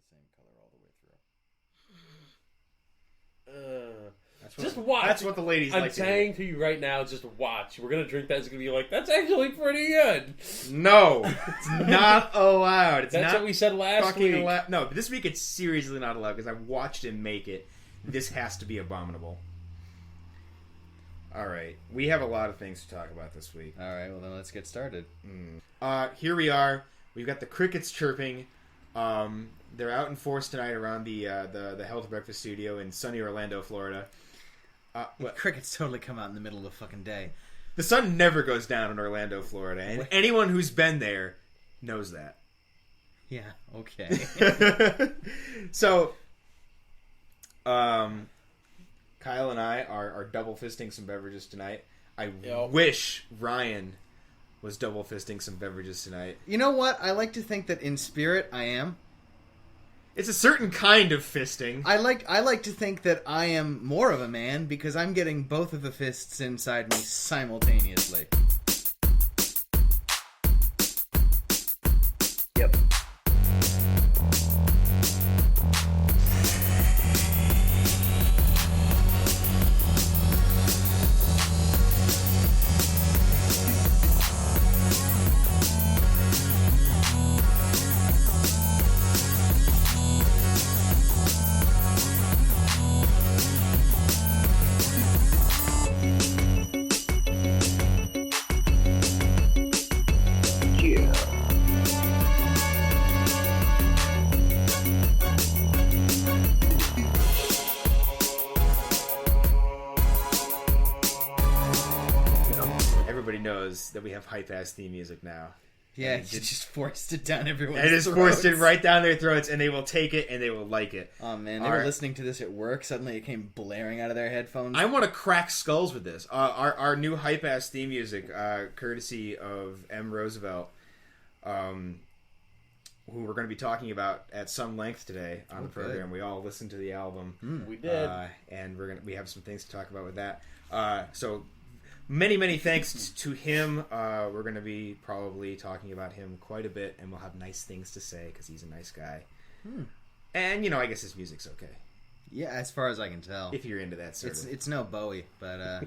same color all the way through. Just watch. That's what the ladies like to do. I'm saying to you right now, just watch. We're going to drink that. It's going to be like, that's actually pretty good. No. It's not allowed. That's what we said last week. No, but this week it's seriously not allowed because I watched him make it. This has to be abominable. All right. We have a lot of things to talk about this week. All right, well then let's get started. Here we are. We've got the crickets chirping. They're out in force tonight around the Health Breakfast Studio in sunny Orlando, Florida. Crickets totally come out in the middle of the fucking day. The sun never goes down in Orlando, Florida, and anyone who's been there knows that. Yeah, okay. So, Kyle and I are double fisting some beverages tonight. I wish Ryan was double fisting some beverages tonight. You know what? I like to think that in spirit I am. It's a certain kind of fisting. I like to think that I am more of a man because I'm getting both of the fists inside me simultaneously. Yep. That we have hype-ass theme music now. Yeah, you just forced it down everyone's throats. I just forced it right down their throats, and they will take it, and they will like it. Oh, man, they were listening to this at work. Suddenly it came blaring out of their headphones. I want to crack skulls with this. Our new hype-ass theme music, courtesy of M.Roosevelt, who we're going to be talking about at some length today on the program. We all listened to the album. We did. And we have some things to talk about with that. So... Many thanks to him. We're going to be probably talking about him quite a bit, and we'll have nice things to say because he's a nice guy. And, I guess his music's okay. Yeah, as far as I can tell. If you're into that sort of... It's no Bowie, but...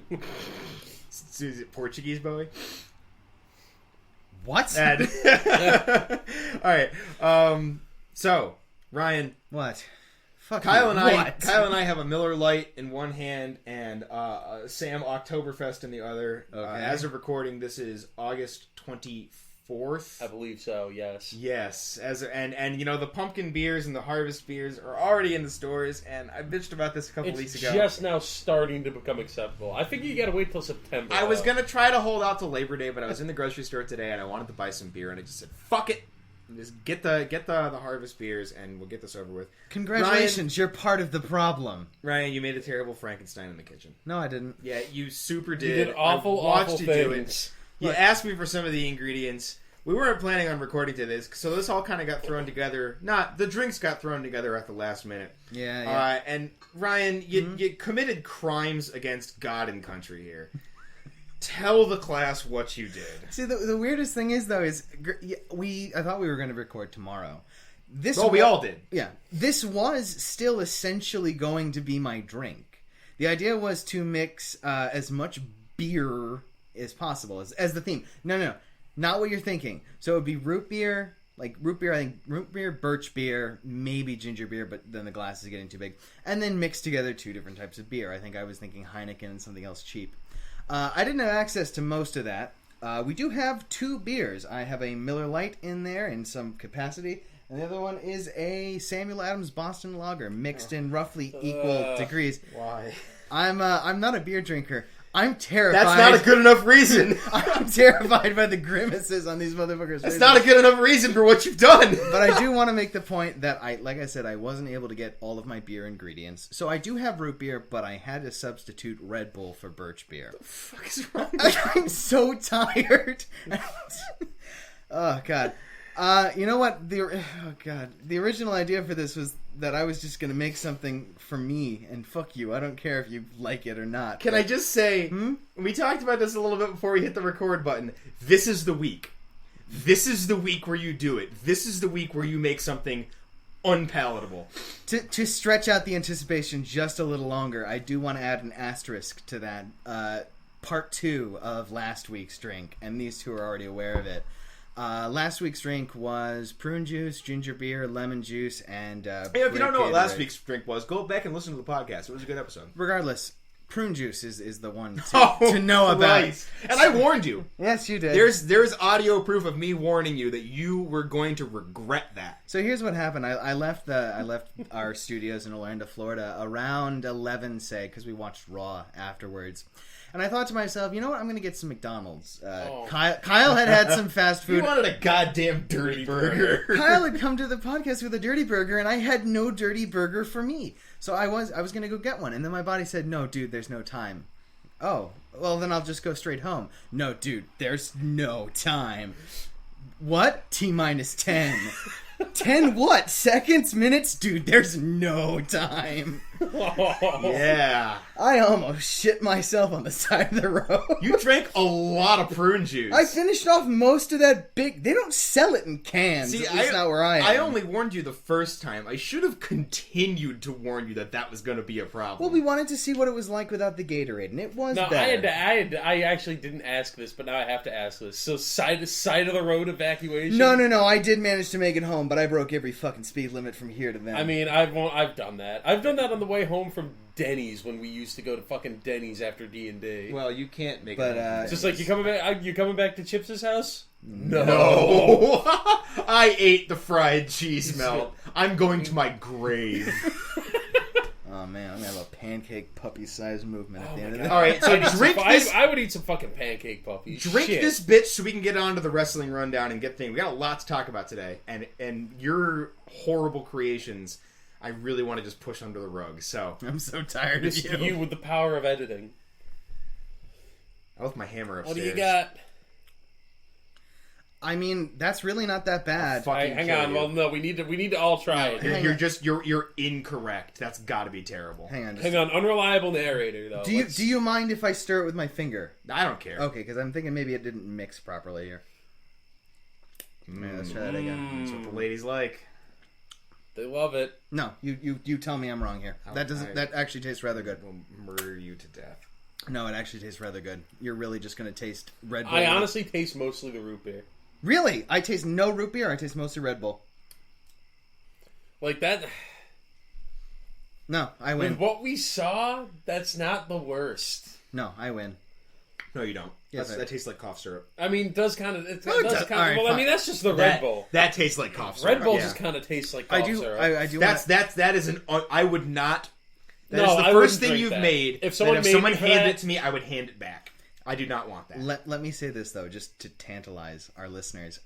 Is it Portuguese Bowie? What? All right. So, Ryan... What? Kyle and I have a Miller Lite in one hand and Sam Oktoberfest in the other. Okay. As of recording, this is August 24th. I believe so. Yes. Yes. And the pumpkin beers and the harvest beers are already in the stores. And I bitched about this a couple weeks ago. It's just now starting to become acceptable. I think you got to wait till September. I was gonna try to hold out till Labor Day, but I was in the grocery store today and I wanted to buy some beer, and I just said, "Fuck it." Just get the harvest beers, and we'll get this over with. Congratulations, you're part of the problem. Ryan, you made a terrible Frankenstein in the kitchen. No, I didn't. Yeah, you super did. You did awful things. You asked me for some of the ingredients. We weren't planning on recording to this, so this all kind of got thrown together. The drinks got thrown together at the last minute. Yeah. And Ryan, you committed crimes against God and country here. Tell the class what you did. See, the weirdest thing is, though, is I thought we were going to record tomorrow. We all did. Yeah. This was still essentially going to be my drink. The idea was to mix as much beer as possible as the theme. No. Not what you're thinking. So it would be root beer, I think root beer, birch beer, maybe ginger beer, but then the glass is getting too big. And then mix together two different types of beer. I think I was thinking Heineken and something else cheap. I didn't have access to most of that. We do have two beers. I have a Miller Lite in there in some capacity, and the other one is a Samuel Adams Boston Lager mixed in roughly equal degrees. Why? I'm not a beer drinker. I'm terrified. That's not a good enough reason. I'm terrified by the grimaces on these motherfuckers' faces. That's not a good enough reason for what you've done. But I do want to make the point that like I said, I wasn't able to get all of my beer ingredients. So I do have root beer, but I had to substitute Red Bull for birch beer. What the fuck is wrong? I'm so tired. Oh, God. You know what? The original idea for this was that I was just going to make something for me, and fuck you. I don't care if you like it or not. Can I just say, we talked about this a little bit before we hit the record button. This is the week. This is the week where you do it. This is the week where you make something unpalatable. To stretch out the anticipation just a little longer, I do want to add an asterisk to that. Part 2 of last week's drink, and these two are already aware of it. Last week's drink was prune juice, ginger beer, lemon juice, and Hey, if you don't know what Gatorade. last week's drink was, go back and listen to the podcast. It was a good episode. Regardless, prune juice is the one to know about. Christ. And I warned you. Yes, you did. There's audio proof of me warning you that you were going to regret that. So here's what happened. I left our studios in Orlando, Florida, around 11, say, because we watched Raw afterwards. And I thought to myself, you know what? I'm going to get some McDonald's. Kyle had some fast food. You wanted a goddamn dirty burger. Kyle had come to the podcast with a dirty burger, and I had no dirty burger for me. So I was going to go get one, and then my body said, "No, dude, there's no time." Oh, well, then I'll just go straight home. No, dude, there's no time. What? T-minus 10. 10 what? Seconds? Minutes? Dude, there's no time. Yeah. I almost shit myself on the side of the road. You drank a lot of prune juice. I finished off most of that big... They don't sell it in cans. See, at least not where I am. I only warned you the first time. I should have continued to warn you that was going to be a problem. Well, we wanted to see what it was like without the Gatorade, and it was No, bad. I actually didn't ask this, but now I have to ask this. So side of the road evacuation? No. I did manage to make it home, but I broke every fucking speed limit from here to there. I mean, I've done that. I've done that on the way home from Denny's when we used to go to fucking Denny's after D&D. Well, you can't make But, it. It's just like, you coming back to Chips's house? No. I ate the fried cheese melt. I'm going to my grave. Oh man, I'm gonna have a pancake puppy-sized movement at the end of God. this. All right, so drink this. I would eat some fucking pancake puppies. Drink Shit. this bitch so we can get on to the wrestling rundown and get things. We got a lot to talk about today, and your horrible creations, I really want to just push under the rug. So I'm so tired of Just you. you with the power of editing. I left my hammer upstairs. What do you got? I mean, that's really not that bad. Fuck. Fucking Hang kill on. you. Well, no, we need to all try it. You're incorrect. That's got to be terrible. Hang on. Hang on. Unreliable narrator though. Do you mind if I stir it with my finger? I don't care. Okay, because I'm thinking maybe it didn't mix properly here. Let's try that again. That's what the ladies like. They love it. No, you tell me I'm wrong here. That actually tastes rather good. We'll murder you to death. No, it actually tastes rather good. You're really just going to taste Red Bull. I honestly taste mostly the root beer. Really? I taste no root beer. I taste mostly Red Bull. Like that. No, I win. With what we saw, that's not the worst. No, I win. No, you don't. Yes, That tastes like cough syrup. I mean, it does kind of. It No, it does does. kind All of. right, Well, I fine. mean, that's just the Red Bull. That tastes like cough syrup. Red Bull yeah. just kind of tastes like cough syrup. I do. That is an. I would not. That No, is the I first wouldn't thing drink you've that. made. If someone that made if someone me for handed that- it to me, I would hand it back. I do not want that. Let me say this though, just to tantalize our listeners.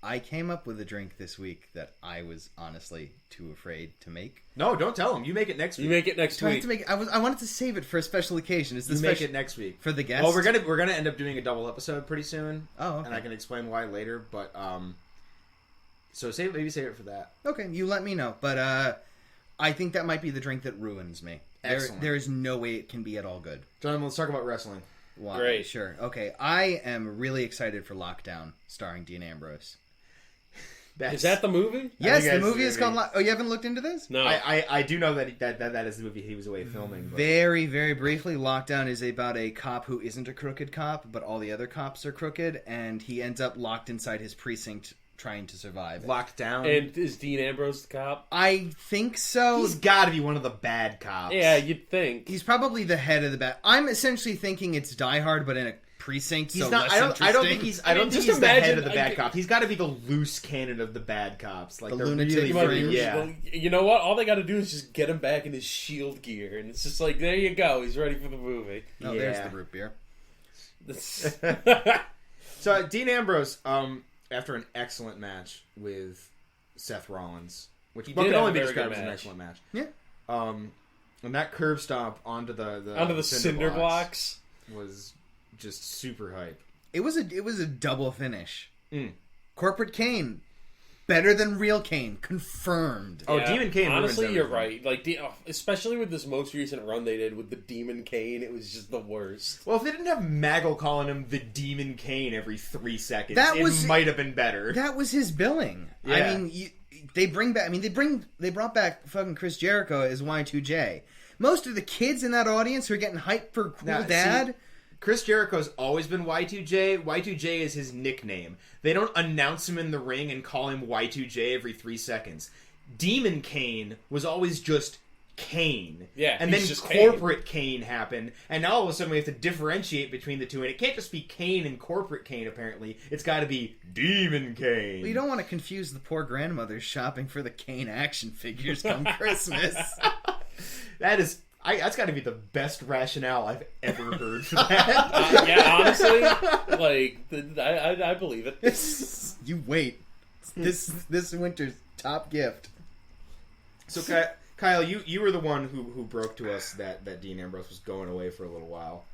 I came up with a drink this week that I was honestly too afraid to make. No, don't tell them. You make it next week. You make it next Do I have week. to make? I wanted to save it for a special occasion. Is You this make it next week for the guests? Well, we're gonna end up doing a double episode pretty soon. Oh, okay. And I can explain why later. But so maybe save it for that. Okay, you let me know. But I think that might be the drink that ruins me. Excellent. There is no way it can be at all good. John, let's talk about wrestling. Wow, Great. Sure. Okay, I am really excited for Lockdown, starring Dean Ambrose. Is that the movie? Yes, think the that's movie is called. very- Oh, you haven't looked into this? No. I do know that is the movie he was away filming. But Very, very briefly, Lockdown is about a cop who isn't a crooked cop, but all the other cops are crooked, and he ends up locked inside his precinct trying to survive. locked down. And is Dean Ambrose the cop? I think so. He's got to be one of the bad cops. Yeah, you'd think. He's probably the head of the bad. I'm essentially thinking it's Die Hard, but in a precinct. He's so not. less I don't think interesting. he's. I I mean, don't think just he's the head imagine- of the bad cop. He's got to be the loose cannon of the bad cops. Like The they're lunatic really fringe. free. Yeah. Well, you know what? All they got to do is just get him back in his shield gear, and it's just like, there you go. He's ready for the movie. Oh, there's Yeah. the root beer. So Dean Ambrose, after an excellent match with Seth Rollins, which He can did only have a be very described good as an match. excellent match. Yeah. And that curb stomp onto the cinder blocks. was just super hype. It was a double finish. Mm. Corporate Kane, better than real Kane, confirmed. Oh, Demon Kane ruins Honestly, you're everything. right. Like, especially with this most recent run they did with the Demon Kane, it was just the worst. Well, if they didn't have Maggle calling him the Demon Kane every 3 seconds, That it was- might have been better. That was his billing. Yeah. I mean, they bring back. I mean, they brought back fucking Chris Jericho as Y2J. Most of the kids in that audience who are getting hyped for Cool Dad. See, Chris Jericho's always been Y2J. Y2J is his nickname. They don't announce him in the ring and call him Y2J every 3 seconds. Demon Kane was always just Kane. Yeah, and then Corporate Kane happened, and now all of a sudden we have to differentiate between the two, and it can't just be Kane and Corporate Kane, apparently. It's got to be Demon Kane. Well, you don't want to confuse the poor grandmothers shopping for the Kane action figures come Christmas. That's got to be the best rationale I've ever heard for that. Yeah, honestly, like, I believe it. You wait. This winter's top gift. So, Kyle, you were the one who broke to us that Dean Ambrose was going away for a little while.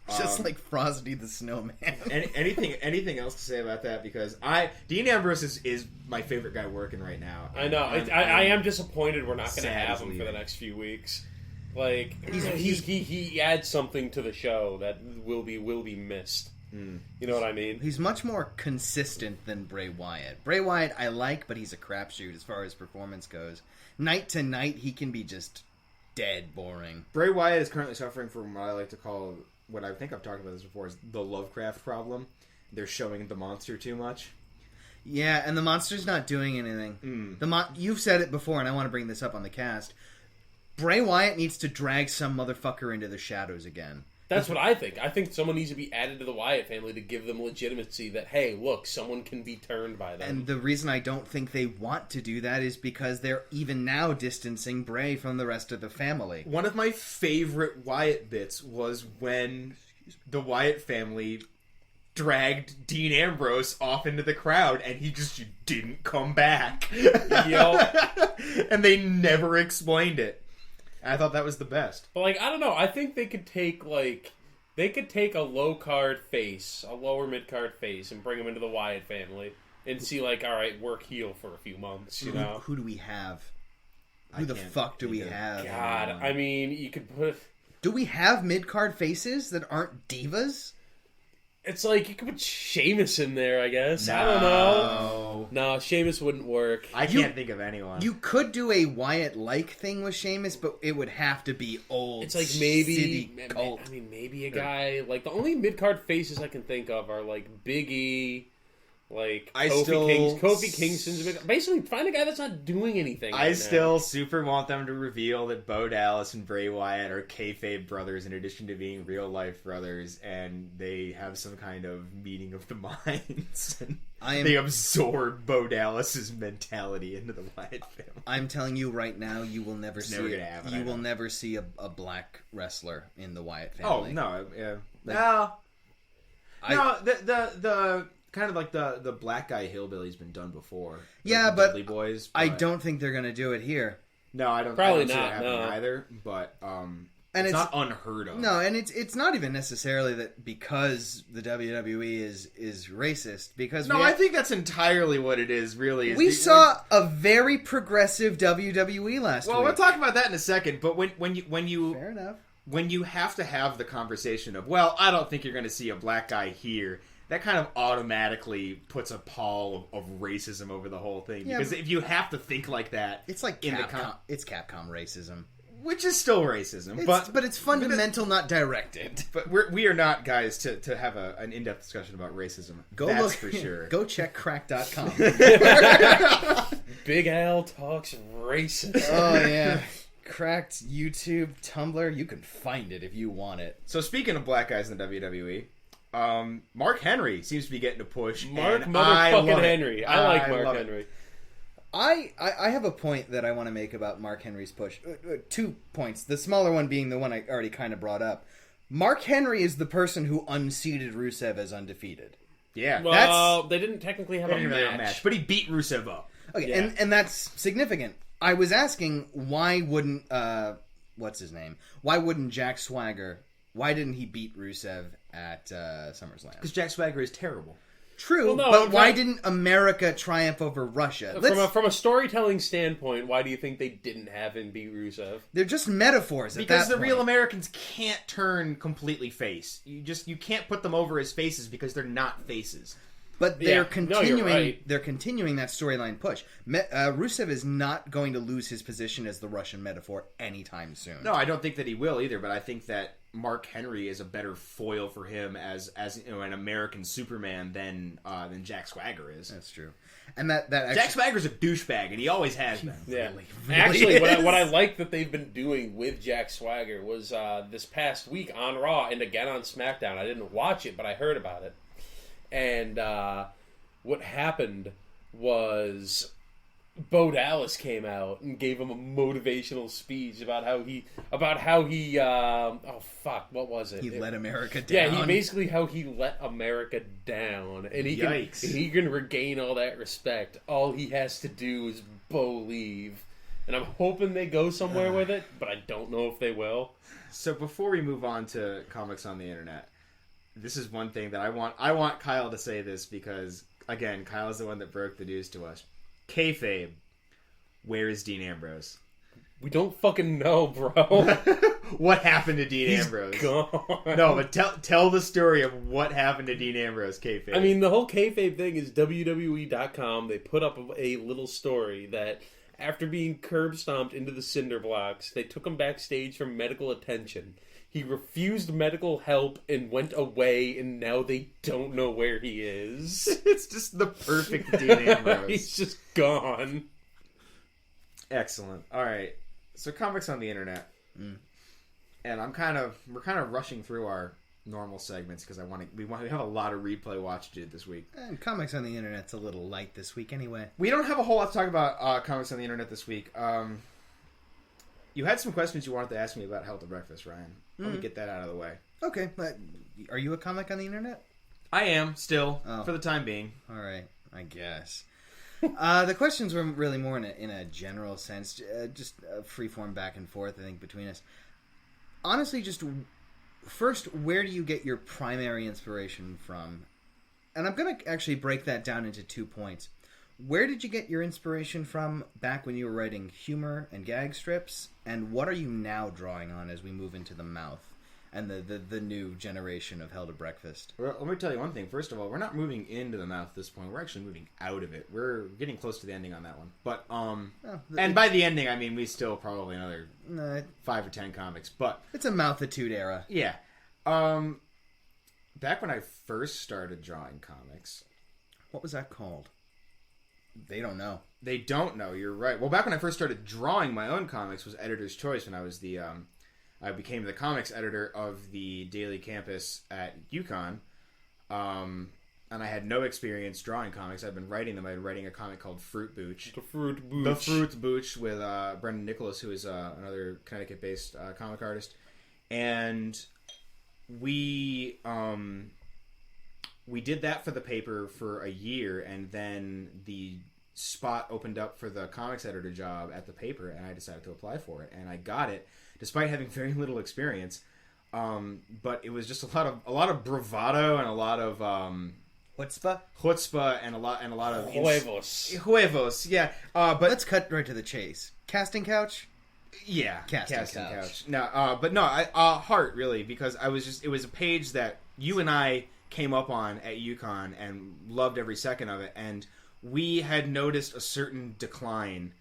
Just like Frosty the Snowman. Anything else to say about that? Because Dean Ambrose is my favorite guy working right now. I know. I am disappointed we're not going to have him for the next few weeks. Like he adds something to the show that will be missed. You know what I mean? He's much more consistent than Bray Wyatt. Bray Wyatt I like, but he's a crapshoot as far as performance goes. Night to night, he can be just dead boring. Bray Wyatt is currently suffering from what I like to call, what I think I've talked about this before, is the Lovecraft problem. They're showing the monster too much. Yeah, and the monster's not doing anything. You've said it before, and I want to bring this up on the cast. Bray Wyatt needs to drag some motherfucker into the shadows again. That's what I think. I think someone needs to be added to the Wyatt family to give them legitimacy that, hey, look, someone can be turned by them. And the reason I don't think they want to do that is because they're even now distancing Bray from the rest of the family. One of my favorite Wyatt bits was when the Wyatt family dragged Dean Ambrose off into the crowd and he just didn't come back. Yep. And they never explained it. I thought that was the best. But, like, I don't know. I think they could take, a low-card face, a lower mid-card face, and bring him into the Wyatt family and see, like, all right, work heel for a few months, you know? Who do we have? Who the fuck do we have? God, I mean, you could put... Do we have mid-card faces that aren't divas? It's like, you could put Sheamus in there, I guess. I don't know. No, Sheamus wouldn't work. I can't think of anyone. You could do a Wyatt-like thing with Sheamus, but it would have to be old. It's like maybe... cult. I mean, maybe a guy... Like, the only mid-card faces I can think of are, like, Big E... Like, Kofi Kingston's... Basically, find a guy that's not doing anything I still super want them to reveal that Bo Dallas and Bray Wyatt are kayfabe brothers in addition to being real-life brothers, and they have some kind of meeting of the minds. They absorb Bo Dallas's mentality into the Wyatt family. I'm telling you right now, you will never never see a black wrestler in the Wyatt family. Oh, no. Yeah. The kind of like the black guy hillbilly's been done before. Yeah, like but, Dudley Boys, I don't think they're going to do it here. No, I don't. Probably I don't not. See it happening either. But and it's not unheard of. No, and it's not even necessarily that because the WWE is racist. Because I think that's entirely what it is. Really, we saw a very progressive WWE last week. Well, we'll talk about that in a second. But when you fair enough. When you have to have the conversation of, well, I don't think you're going to see a black guy here, that kind of automatically puts a pall of racism over the whole thing. Yeah, because if you have to think like that... It's like Capcom. It's Capcom racism. Which is still racism. But it's fundamental, not directed. But we are not guys to have an in-depth discussion about racism. That's for sure. Go check crack.com. Big Al talks racist. Oh, yeah. Cracked YouTube, Tumblr, you can find it if you want it. So speaking of black guys in the WWE, Mark Henry seems to be getting a push. Mark motherfucking Henry. I like Mark Henry. I have a point that I want to make about Mark Henry's push. 2 points. The smaller one being the one I already kind of brought up. Mark Henry is the person who unseated Rusev as undefeated. Yeah. Well, they didn't technically have a match. But he beat Rusev up. Okay, yeah. and that's significant. I was asking why wouldn't what's his name? Why wouldn't Jack Swagger? Why didn't he beat Rusev at SummerSlam? Because Jack Swagger is terrible. True, but why didn't America triumph over Russia? From a storytelling standpoint, why do you think they didn't have him beat Rusev? They're just metaphors. Because the real Americans can't turn completely face. You can't put them over as faces because they're not faces. But they're Yeah. No, you're continuing. right. They're continuing that storyline push. Rusev is not going to lose his position as the Russian metaphor anytime soon. No, I don't think that he will either. But I think that Mark Henry is a better foil for him as an American Superman than Jack Swagger is. That's true. And that actually, Jack Swagger's a douchebag, and he always has been. Yeah. really Actually, is. what I like that they've been doing with Jack Swagger was this past week on Raw and again on SmackDown. I didn't watch it, but I heard about it. And what happened was Bo Dallas came out and gave him a motivational speech about how he what was it? he let America down. Yeah, he basically how he let America down, and he can regain all that respect. All he has to do is leave, and I'm hoping they go somewhere with it, but I don't know if they will. So before we move on to comics on the internet, this is one thing that I want Kyle to say this because again, Kyle is the one that broke the news to us. Kayfabe, where is Dean Ambrose? We don't fucking know, bro. What happened to Dean Ambrose? Gone. No, but tell the story of what happened to Dean Ambrose, kayfabe. I mean, the whole kayfabe thing is WWE.com. They put up a little story that after being curb stomped into the cinder blocks, they took him backstage for medical attention. He refused medical help and went away, and now they don't know where he is. It's just the perfect Dean Ambrose. He's just gone. Excellent. All right. So comics on the internet, and we're kind of rushing through our normal segments because we have a lot of replay watch to do this week. And comics on the internet's a little light this week anyway. We don't have a whole lot to talk about comics on the internet this week. You had some questions you wanted to ask me about Hell to Breakfast, Ryan. Let me get that out of the way. Okay, but are you a comic on the internet? I am still for the time being. All right, I guess. The questions were really more in a general sense, just free-form back and forth, I think, between us. Honestly, just first, where do you get your primary inspiration from? And I'm going to actually break that down into 2 points. Where did you get your inspiration from back when you were writing humor and gag strips? And what are you now drawing on as we move into the mouth and the new generation of Hell to Breakfast? Well, let me tell you one thing. First of all, we're not moving into the mouth at this point. We're actually moving out of it. We're getting close to the ending on that one. But and by the ending, I mean we still probably another 5 or 10 comics. But it's a mouthitude era. Yeah. Back when I first started drawing comics, what was that called? They don't know. They don't know. You're right. Well, back when I first started drawing my own comics was Editor's Choice when I was I became the comics editor of the daily campus at UConn, and I had no experience drawing comics. I'd been writing them. I'd been writing a comic called Fruit Booch. The Fruit Booch. The Fruit Booch with Brendan Nicholas, who is another Connecticut-based comic artist. And we did that for the paper for a year, and then the spot opened up for the comics editor job at the paper, and I decided to apply for it, and I got it despite having very little experience. But it was just a lot of bravado and a lot of chutzpah and a lot of huevos. Yeah. But let's cut right to the chase. Casting couch. Yeah, casting couch. No, heart really, because it was a page that you and I came up on at UConn and loved every second of it, and we had noticed a certain decline,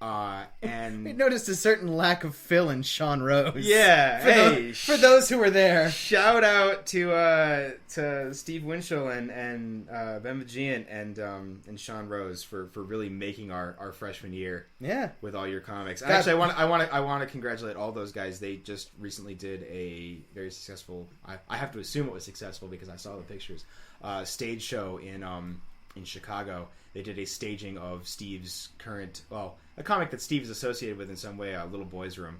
and we noticed a certain lack of Phil and Sean Rose. Yeah, for those who were there, shout out to Steve Winchell and Ben Majian and Sean Rose for really making our freshman year. Yeah, with all your comics. Actually, I want to congratulate all those guys. They just recently did a very successful. I have to assume it was successful because I saw the pictures. Stage show in Chicago. They did a staging of Steve's a comic that Steve is associated with in some way, Little Boy's Room,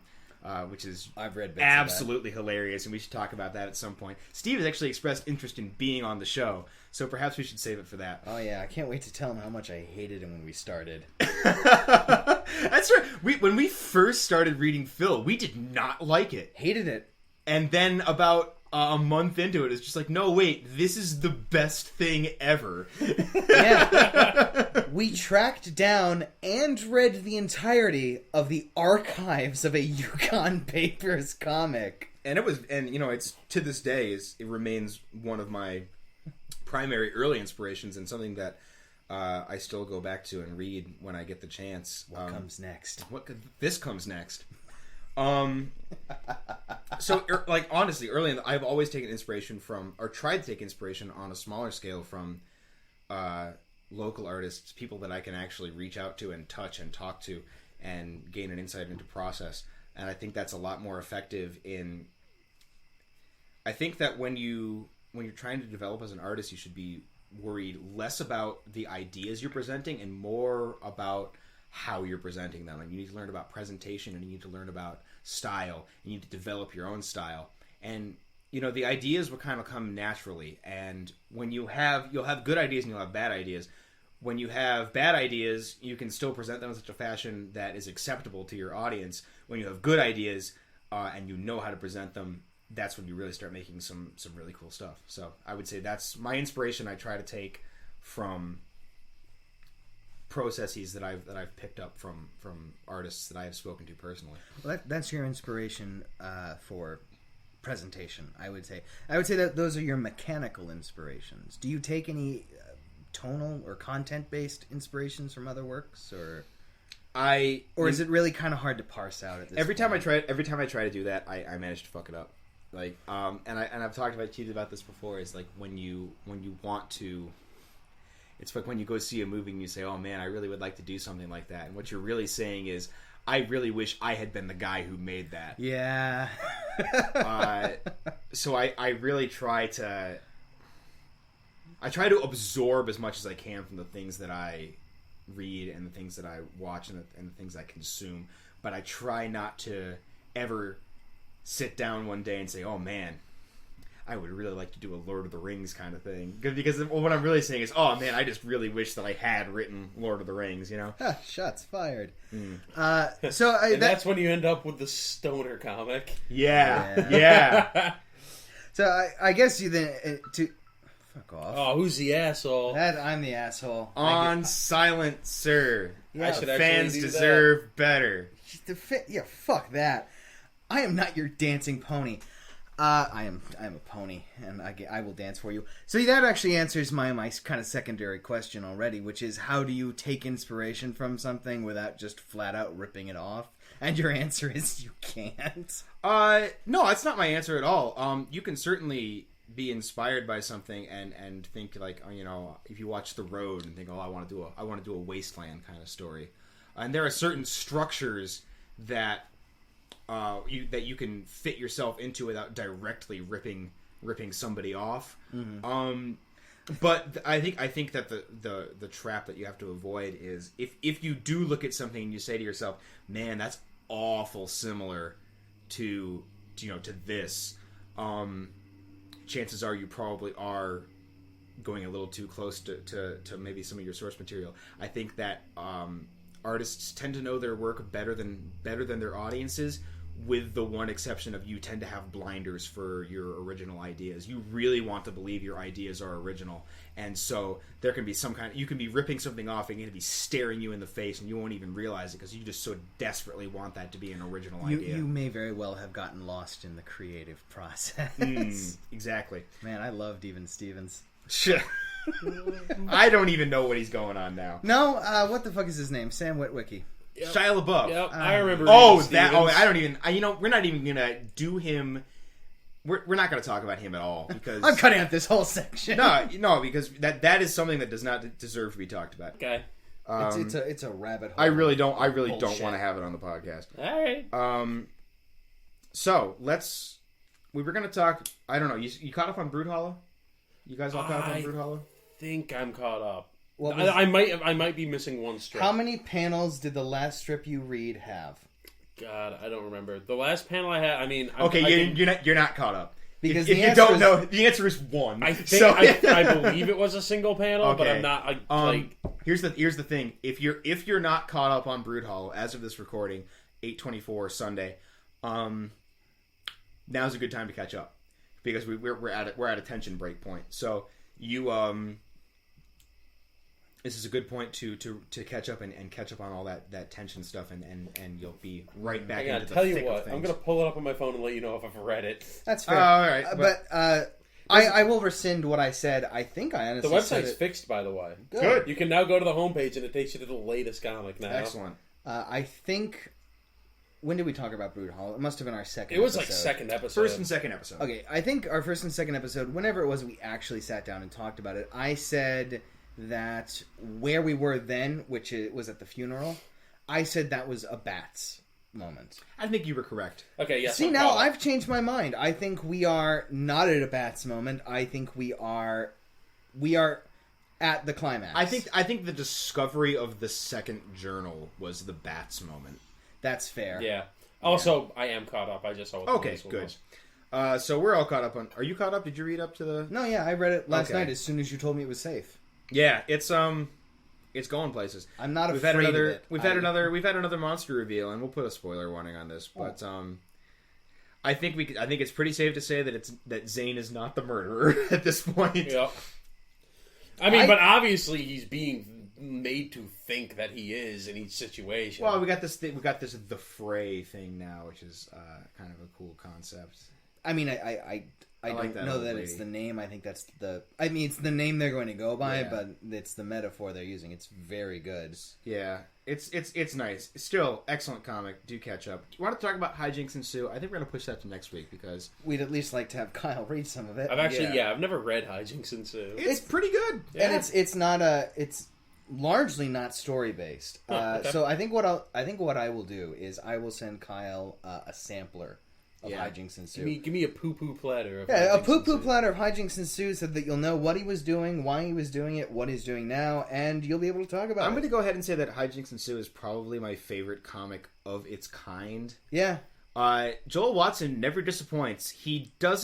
which is I've read bits absolutely hilarious, and we should talk about that at some point. Steve has actually expressed interest in being on the show, so perhaps we should save it for that. Oh yeah, I can't wait to tell him how much I hated him when we started. That's right. When we first started reading Phil, we did not like it. Hated it. And then about a month into it, it's just like, no, wait, this is the best thing ever. Yeah. We tracked down and read the entirety of the archives of a UConn Papers comic. And it's to this day, it remains one of my primary early inspirations, and something that I still go back to and read when I get the chance. What comes next? This comes next. So, like, honestly, I've always taken inspiration from, or tried to take inspiration on a smaller scale from local artists, people that I can actually reach out to and touch and talk to and gain an insight into process. And I think that's a lot more effective in... I think that when you're trying to develop as an artist, you should be worried less about the ideas you're presenting and more about how you're presenting them. And you need to learn about presentation, and you need to learn about style, and you need to develop your own style. And, you know, the ideas will kind of come naturally. And when you'll have good ideas and you'll have bad ideas. When you have bad ideas, you can still present them in such a fashion that is acceptable to your audience. When you have good ideas and you know how to present them, that's when you really start making some really cool stuff. So I would say that's my inspiration. I try to take from processes that I've picked up from artists that I have spoken to personally. Well, that's your inspiration for presentation. I would say that those are your mechanical inspirations. Do you take any tonal or content based inspirations from other works, or is it really kind of hard to parse out at this every point? Every time I try to do that, I manage to fuck it up. Like and I've talked to you about this before. Is like when you want to. It's like when you go see a movie and you say, "Oh man, I really would like to do something like that," and what you're really saying is, "I really wish I had been the guy who made that." Yeah. So I really try to. I try to absorb as much as I can from the things that I read and the things that I watch and the things I consume. But I try not to ever sit down one day and say, "Oh man, I would really like to do a Lord of the Rings kind of thing." Because what I'm really saying is, "Oh man, I just really wish that I had written Lord of the Rings," you know? Shots fired. Mm. That's when you end up with the stoner comic. Yeah. So I guess you then... Fuck off. Oh, who's the asshole? I'm the asshole. On silent, sir. Yeah, fans deserve better. Yeah, fuck that. I am not your dancing pony. I am a pony, and I will dance for you. So that actually answers my kind of secondary question already, which is, how do you take inspiration from something without just flat out ripping it off? And your answer is you can't. No, that's not my answer at all. You can certainly be inspired by something and think like, you know, if you watch The Road and think, "Oh, I want to do a wasteland kind of story," and there are certain structures that you can fit yourself into without directly ripping somebody off. Mm-hmm. But I think that the trap that you have to avoid is if you do look at something and you say to yourself, "Man, that's awful similar to this." Chances are you probably are going a little too close to maybe some of your source material. I think that artists tend to know their work better than their audiences, with the one exception of you tend to have blinders for your original ideas. You really want to believe your ideas are original, and so there can be you can be ripping something off and it'll be staring you in the face and you won't even realize it because you just so desperately want that to be an original idea. You may very well have gotten lost in the creative process. Exactly. Man, I loved Even Stevens. I don't even know what he's going on now. No, what the fuck is his name? Sam Witwicky. Yep. Shia LaBeouf. Yep, I remember. I don't even. We're not even gonna do him. We're not gonna talk about him at all because I'm cutting out this whole section. No, because that is something that does not deserve to be talked about. Okay. It's a rabbit hole. I really don't want to have it on the podcast. All right. So we were gonna talk. I don't know. You caught up on Brood Hollow? You guys all caught up on Brood Hollow? I think I'm caught up. I might be missing one strip. How many panels did the last strip you read have? God, I don't remember. The last panel I had. I mean, you're not caught up because if you don't know, the answer is one. I think I believe it was a single panel, okay. But I'm not. Here's the thing: if you're not caught up on Brood Hollow as of this recording, 8/24 Sunday, now's a good time to catch up because we're at a tension break point. So you this is a good point to catch up and catch up on all that tension stuff and you'll be right back into the thick of things. I'm gonna pull it up on my phone and let you know if I've read it. That's fair. All right, but I will rescind what I said. I think I honestly The said website's it. fixed, by the way. Good. You can now go to the homepage and it takes you to the latest comic now. Excellent. I think... When did we talk about Brood Hall? It must have been our second It was episode. like second episode. First and second episode. Okay, I think our first and second episode, whenever it was we actually sat down and talked about it, I said that where we were then, which was at the funeral, I said that was a Bats moment. I think you were correct. Okay, yes. See, now I've changed my mind. I think we are not at a Bats moment. I think we are at the climax. I think the discovery of the second journal was the Bats moment. That's fair. Yeah. Also, I am caught up. I just saw what the Okay, latest one good. was. So we're all caught up on... Are you caught up? Did you read up to the... No, yeah, I read it last Okay. night as soon as you told me it was safe. Yeah, it's going places. I'm not We've afraid had another of it. we've had another monster reveal, and we'll put a spoiler warning on this, but I think it's pretty safe to say that Zane is not the murderer at this point. Yeah. I mean, but obviously he's being made to think that he is in each situation. Well, we got this the Fray thing now, which is kind of a cool concept. I mean, I like don't that know old that lady. it's the name. I think that's the... I mean, it's the name they're going to go by, Yeah. but it's the metaphor they're using. It's very good. Yeah, it's nice. Still, excellent comic. Do catch up. Do you want to talk about Hijinks Ensue? I think we're going to push that to next week because We'd at least like to have Kyle read some of it. I've actually, I've never read Hijinks Ensue. it's pretty good. Yeah. And it's not it's largely not story based. okay. So I think what I will do is I will send Kyle a sampler of Yeah. Hijinks Ensue. Give me a poo-poo platter. Of Yeah, a Hijinks poo-poo Ensue. platter of Hijinks Ensue so that you'll know what he was doing, why he was doing it, what he's doing now, and you'll be able to talk about I'm it. going to go ahead and say that Hijinks Ensue is probably my favorite comic of its kind. Yeah. Joel Watson never disappoints. He does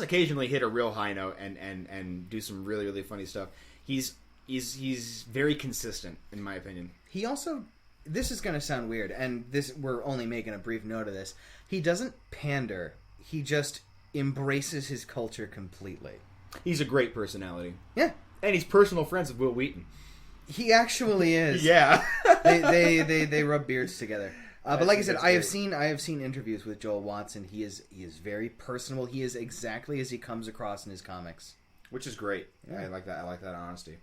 occasionally hit a real high note and do some really, really funny stuff. He's very consistent, in my opinion. He also, this is going to sound weird, and we're only making a brief note of this. He doesn't pander. He just embraces his culture completely. He's a great personality. Yeah, And he's personal friends with Will Wheaton. he actually is. Yeah. they rub beards together. But like I said, that's I have seen interviews with Joel Watson. He is very personable. He is exactly as he comes across in his comics. Which is great. Yeah. I like that honesty.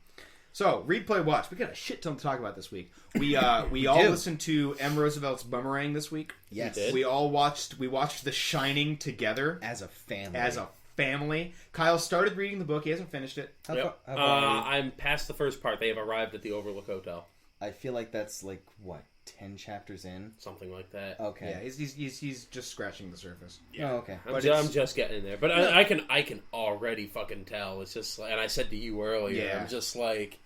So, read, play, watch. We got a shit ton to talk about this week. We all do. listened to M. Roosevelt's Boomerang this week. Yes, did. We watched The Shining together as a family. as a family. Kyle started reading the book. He hasn't finished it. How Yep. far are you? I'm past the first part. They have arrived at the Overlook Hotel. I feel like that's like what 10 chapters in. Something like that. Okay. Yeah, he's just scratching the surface. Oh, okay. I'm just getting there, but I can already fucking tell. It's just like, and I said to you earlier, Yeah. I'm just like,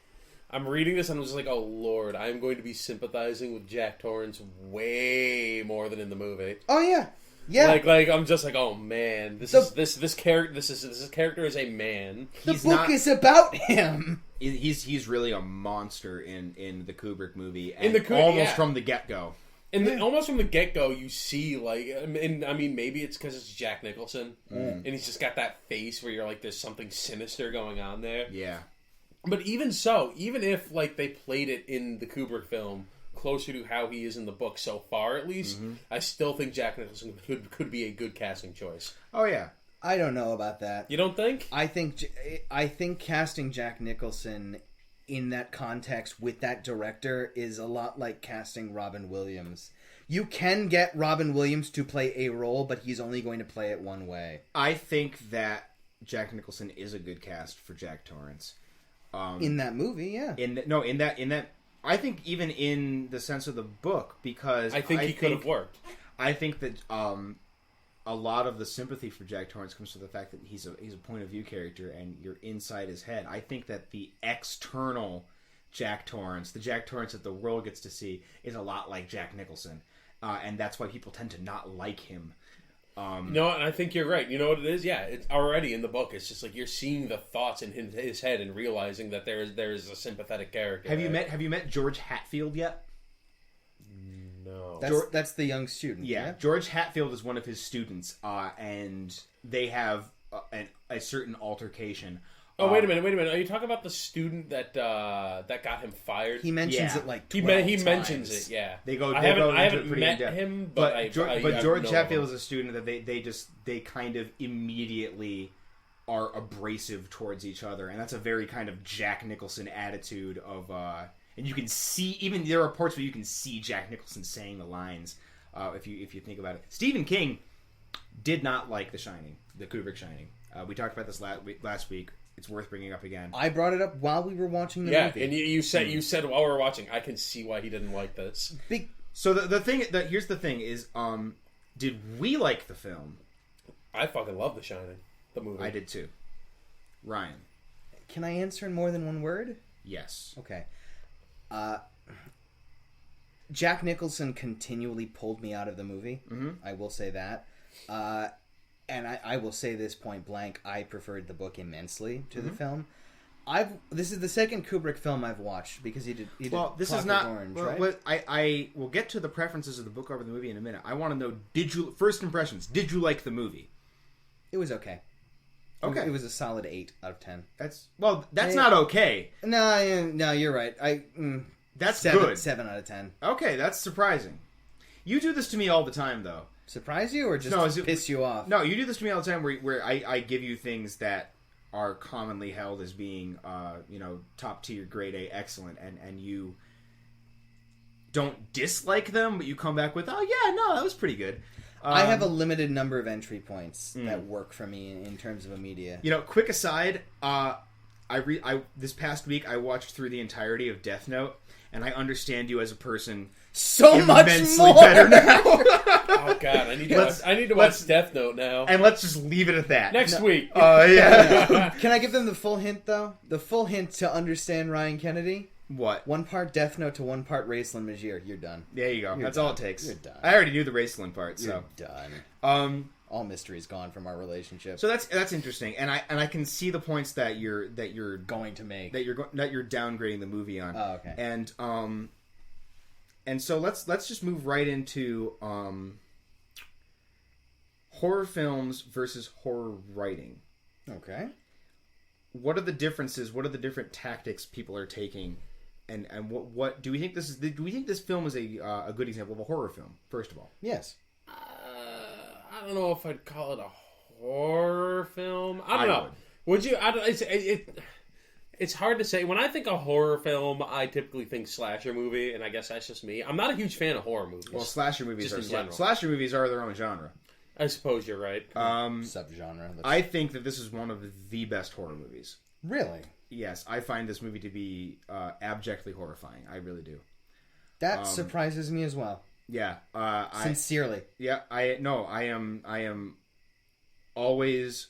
I'm reading this and I'm just like, oh Lord, I'm going to be sympathizing with Jack Torrance way more than in the movie. Oh yeah, yeah. Like I'm just like, oh man, this character is a man. The He's book not- is about him. He's really a monster in the Kubrick movie. And In the almost yeah. from the get-go. And almost from the get-go, you see, like, and I mean, maybe it's because it's Jack Nicholson, and he's just got that face where you're like, there's something sinister going on there. Yeah. But even so, even if, like, they played it in the Kubrick film closer to how he is in the book so far, at least, I still think Jack Nicholson could be a good casting choice. Oh, yeah. I don't know about that. You don't think? I think casting Jack Nicholson in that context with that director is a lot like casting Robin Williams. You can get Robin Williams to play a role, but he's only going to play it one way. I think that Jack Nicholson is a good cast for Jack Torrance. In that movie, yeah. In that, I think even in the sense of the book, because I think he could have worked. I think that a lot of the sympathy for Jack Torrance comes from the fact that he's a point of view character and you're inside his head. I think that the external Jack Torrance, the Jack Torrance that the world gets to see, is a lot like Jack Nicholson, and that's why people tend to not like him. No, and I think you're right. You know what it is? Yeah, it's already in the book. It's just like you're seeing the thoughts in his head and realizing that there's a sympathetic character. Have you met George Hatfield yet? No. That's the young student. Yeah, George Hatfield is one of his students, and they have a certain altercation. Oh, wait a minute. Are you talking about the student that got him fired? He mentions Yeah. it like He 12 mentions times. it. Yeah, They go. I They haven't, go I into haven't it pretty met in-depth. him, But but George know Hatfield him. is a student that they kind of immediately are abrasive towards each other, and that's a very kind of Jack Nicholson attitude of. And you can see, even there are parts where you can see Jack Nicholson saying the lines. If you think about it, Stephen King did not like The Shining, the Kubrick Shining. We talked about this last week. It's worth bringing up again. I brought it up while we were watching the movie. Yeah, and you said while we were watching, I can see why he didn't like this. So here's the thing is, did we like the film? I fucking love The Shining, the movie. I did too. Ryan, can I answer in more than one word? yes. Okay. Jack Nicholson continually pulled me out of the movie. Mm-hmm. I will say that. And I will say this point blank, I preferred the book immensely to the film. This is the second Kubrick film I've watched because he did this is Clockwork not Orange, well, right? I will get to the preferences of the book over the movie in a minute. I want to know, first impressions, did you like the movie? It was okay. Okay. It was a solid 8 out of 10. That's not okay. No, you're right. That's 7, good. 7 out of 10. Okay, that's surprising. You do this to me all the time, though. Surprise you or just piss you off? No, you do this to me all the time where I give you things that are commonly held as being, top tier, grade A, excellent, and you don't dislike them, but you come back with, oh yeah, no, that was pretty good. I have a limited number of entry points that work for me in terms of a media. Quick aside, this past week I watched through the entirety of Death Note, and I understand you as a person so much more better now. Oh god, I need to watch Death Note now. And let's just leave it at that. Next week. Yeah. Can I give them the full hint, though? The full hint to understand Ryan Kennedy? What? 1 part Death Note to 1 part Raceland Majir. You're done. There you go. That's all it takes. You're done. I already knew the Raceland part, You're so done. All mystery's gone from our relationship. So that's interesting, and I can see the points that you're going to make that you're downgrading the movie on. Oh, okay. And so let's just move right into horror films versus horror writing. Okay. What are the differences? What are the different tactics people are taking? And what do we think this is? Do we think this film is a good example of a horror film? First of all, yes. I don't know if I'd call it a horror film. I don't know. Would you? It's hard to say. When I think of horror film, I typically think slasher movie, and I guess that's just me. I'm not a huge fan of horror movies. Well, slasher movies slasher movies are their own genre. I suppose you're right. Subgenre. I think that this is one of the best horror movies. Really? Yes, I find this movie to be abjectly horrifying. I really do. That surprises me as well. Yeah, Sincerely. I am always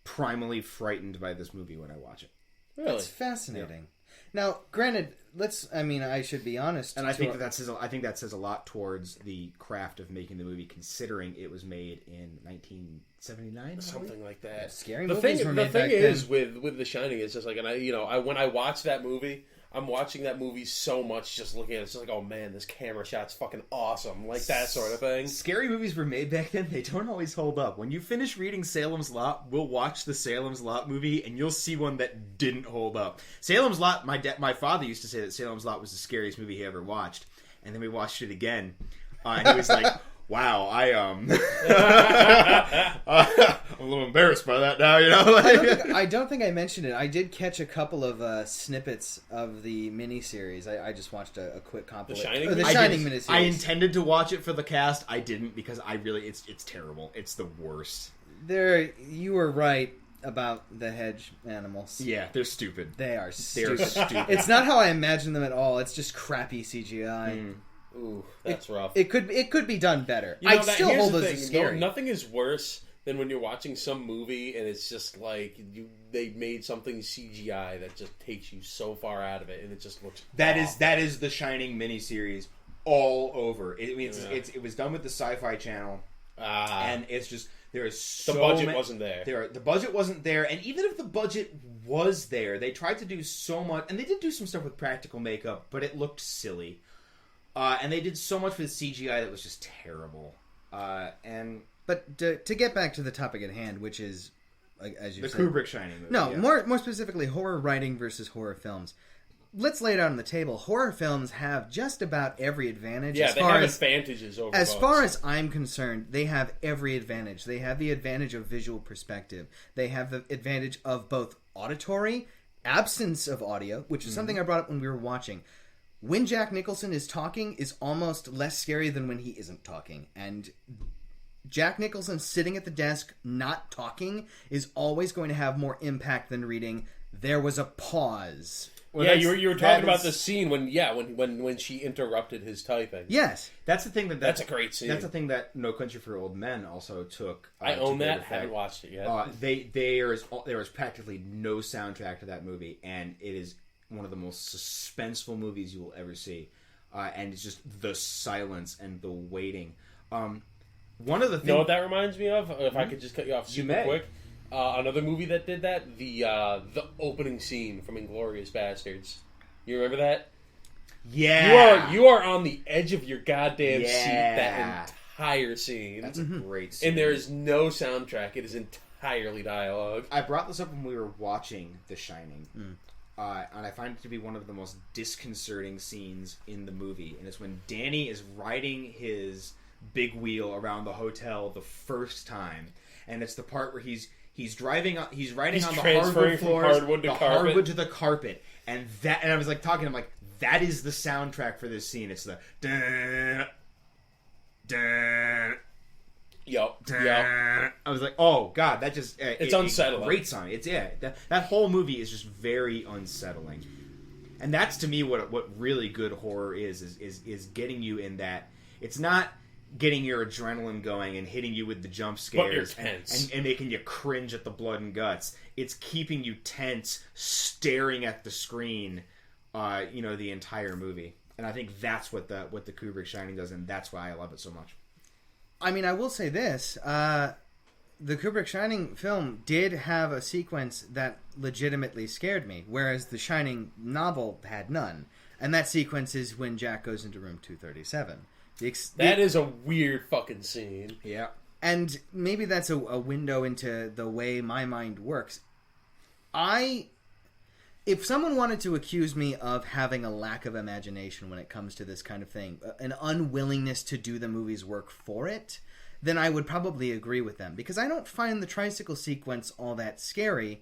primally frightened by this movie when I watch it. Really? That's fascinating. Yeah. Now, granted, I should be honest, and I think that says a lot towards the craft of making the movie, considering it was made in 1979, something like that. Yeah, scary the movies thing, were the made thing back is then. with The Shining, it's just like, and when I watch that movie, I'm watching that movie so much, just looking at it, it's just like, oh man, this camera shot's fucking awesome, like that sort of thing. Scary movies were made back then; they don't always hold up. When you finish reading Salem's Lot, we'll watch the Salem's Lot movie, and you'll see one that didn't hold up. Salem's Lot, my father used to say that Salem's Lot was the scariest movie he ever watched, and then we watched it again, and he was like, wow, I'm a little embarrassed by that now, I don't think I mentioned it. I did catch a couple of snippets of the miniseries. I just watched a quick compilation. The Shining miniseries. I intended to watch it for the cast. I didn't because it's terrible. It's the worst. You were right about the hedge animals. Yeah, they're stupid. They are stupid. It's not how I imagine them at all. It's just crappy CGI. Ooh, that's rough. It could be done better. I still hold those as scary. Nothing is worse than when you're watching some movie and it's just like they made something CGI that just takes you so far out of it, and it just looks. That is the Shining miniseries all over. It was done with the Sci-Fi Channel, and it's just there is so the budget wasn't there. The budget wasn't there, and even if the budget was there, they tried to do so much, and they did do some stuff with practical makeup, but it looked silly. And they did so much with CGI that was just terrible. But to get back to the topic at hand, which is, like, as you said, the Kubrick Shining movie. No, more specifically, horror writing versus horror films. let's lay it out on the table. Horror films have just about every advantage. Yeah, as they far have as, advantages over As most. far as I'm concerned, they have every advantage. They have the advantage of visual perspective. They have the advantage of both auditory, absence of audio, which is something I brought up when we were watching. When Jack Nicholson is talking is almost less scary than when he isn't talking. And Jack Nicholson sitting at the desk not talking is always going to have more impact than reading "There was a pause." Well, yeah, you were talking about the scene when she interrupted his typing. Yes. That's the thing that's a great scene. That's the thing that No Country for Old Men also took. I own that. Haven't watched it yet. There was practically no soundtrack to that movie, and it is one of the most suspenseful movies you will ever see. And it's just the silence and the waiting. One of the things... You know what that reminds me of? If I could just cut you off super quick. Another movie that did that, the opening scene from Inglourious Bastards. You remember that? Yeah. You are on the edge of your goddamn seat that entire scene. That's a great scene. And there is no soundtrack. It is entirely dialogue. I brought this up when we were watching The Shining. And I find it to be one of the most disconcerting scenes in the movie. And it's when Danny is riding his big wheel around the hotel the first time. And it's the part where he's riding on the hardwood floors, hardwood to the carpet. And I was like talking, I'm like, that is the soundtrack for this scene. It's the dun, dun, Yep. I was like, oh god, that just it's unsettling. Great song. It's that whole movie is just very unsettling, and that's to me what really good horror is getting you in that. It's not getting your adrenaline going and hitting you with the jump scares and making you cringe at the blood and guts. It's keeping you tense, staring at the screen, the entire movie. And I think that's what the Kubrick Shining does, and that's why I love it so much. I mean, I will say this. The Kubrick Shining film did have a sequence that legitimately scared me, whereas the Shining novel had none. And that sequence is when Jack goes into room 237. That is a weird fucking scene. Yeah. And maybe that's a window into the way my mind works. If someone wanted to accuse me of having a lack of imagination when it comes to this kind of thing, an unwillingness to do the movie's work for it, then I would probably agree with them. Because I don't find the tricycle sequence all that scary.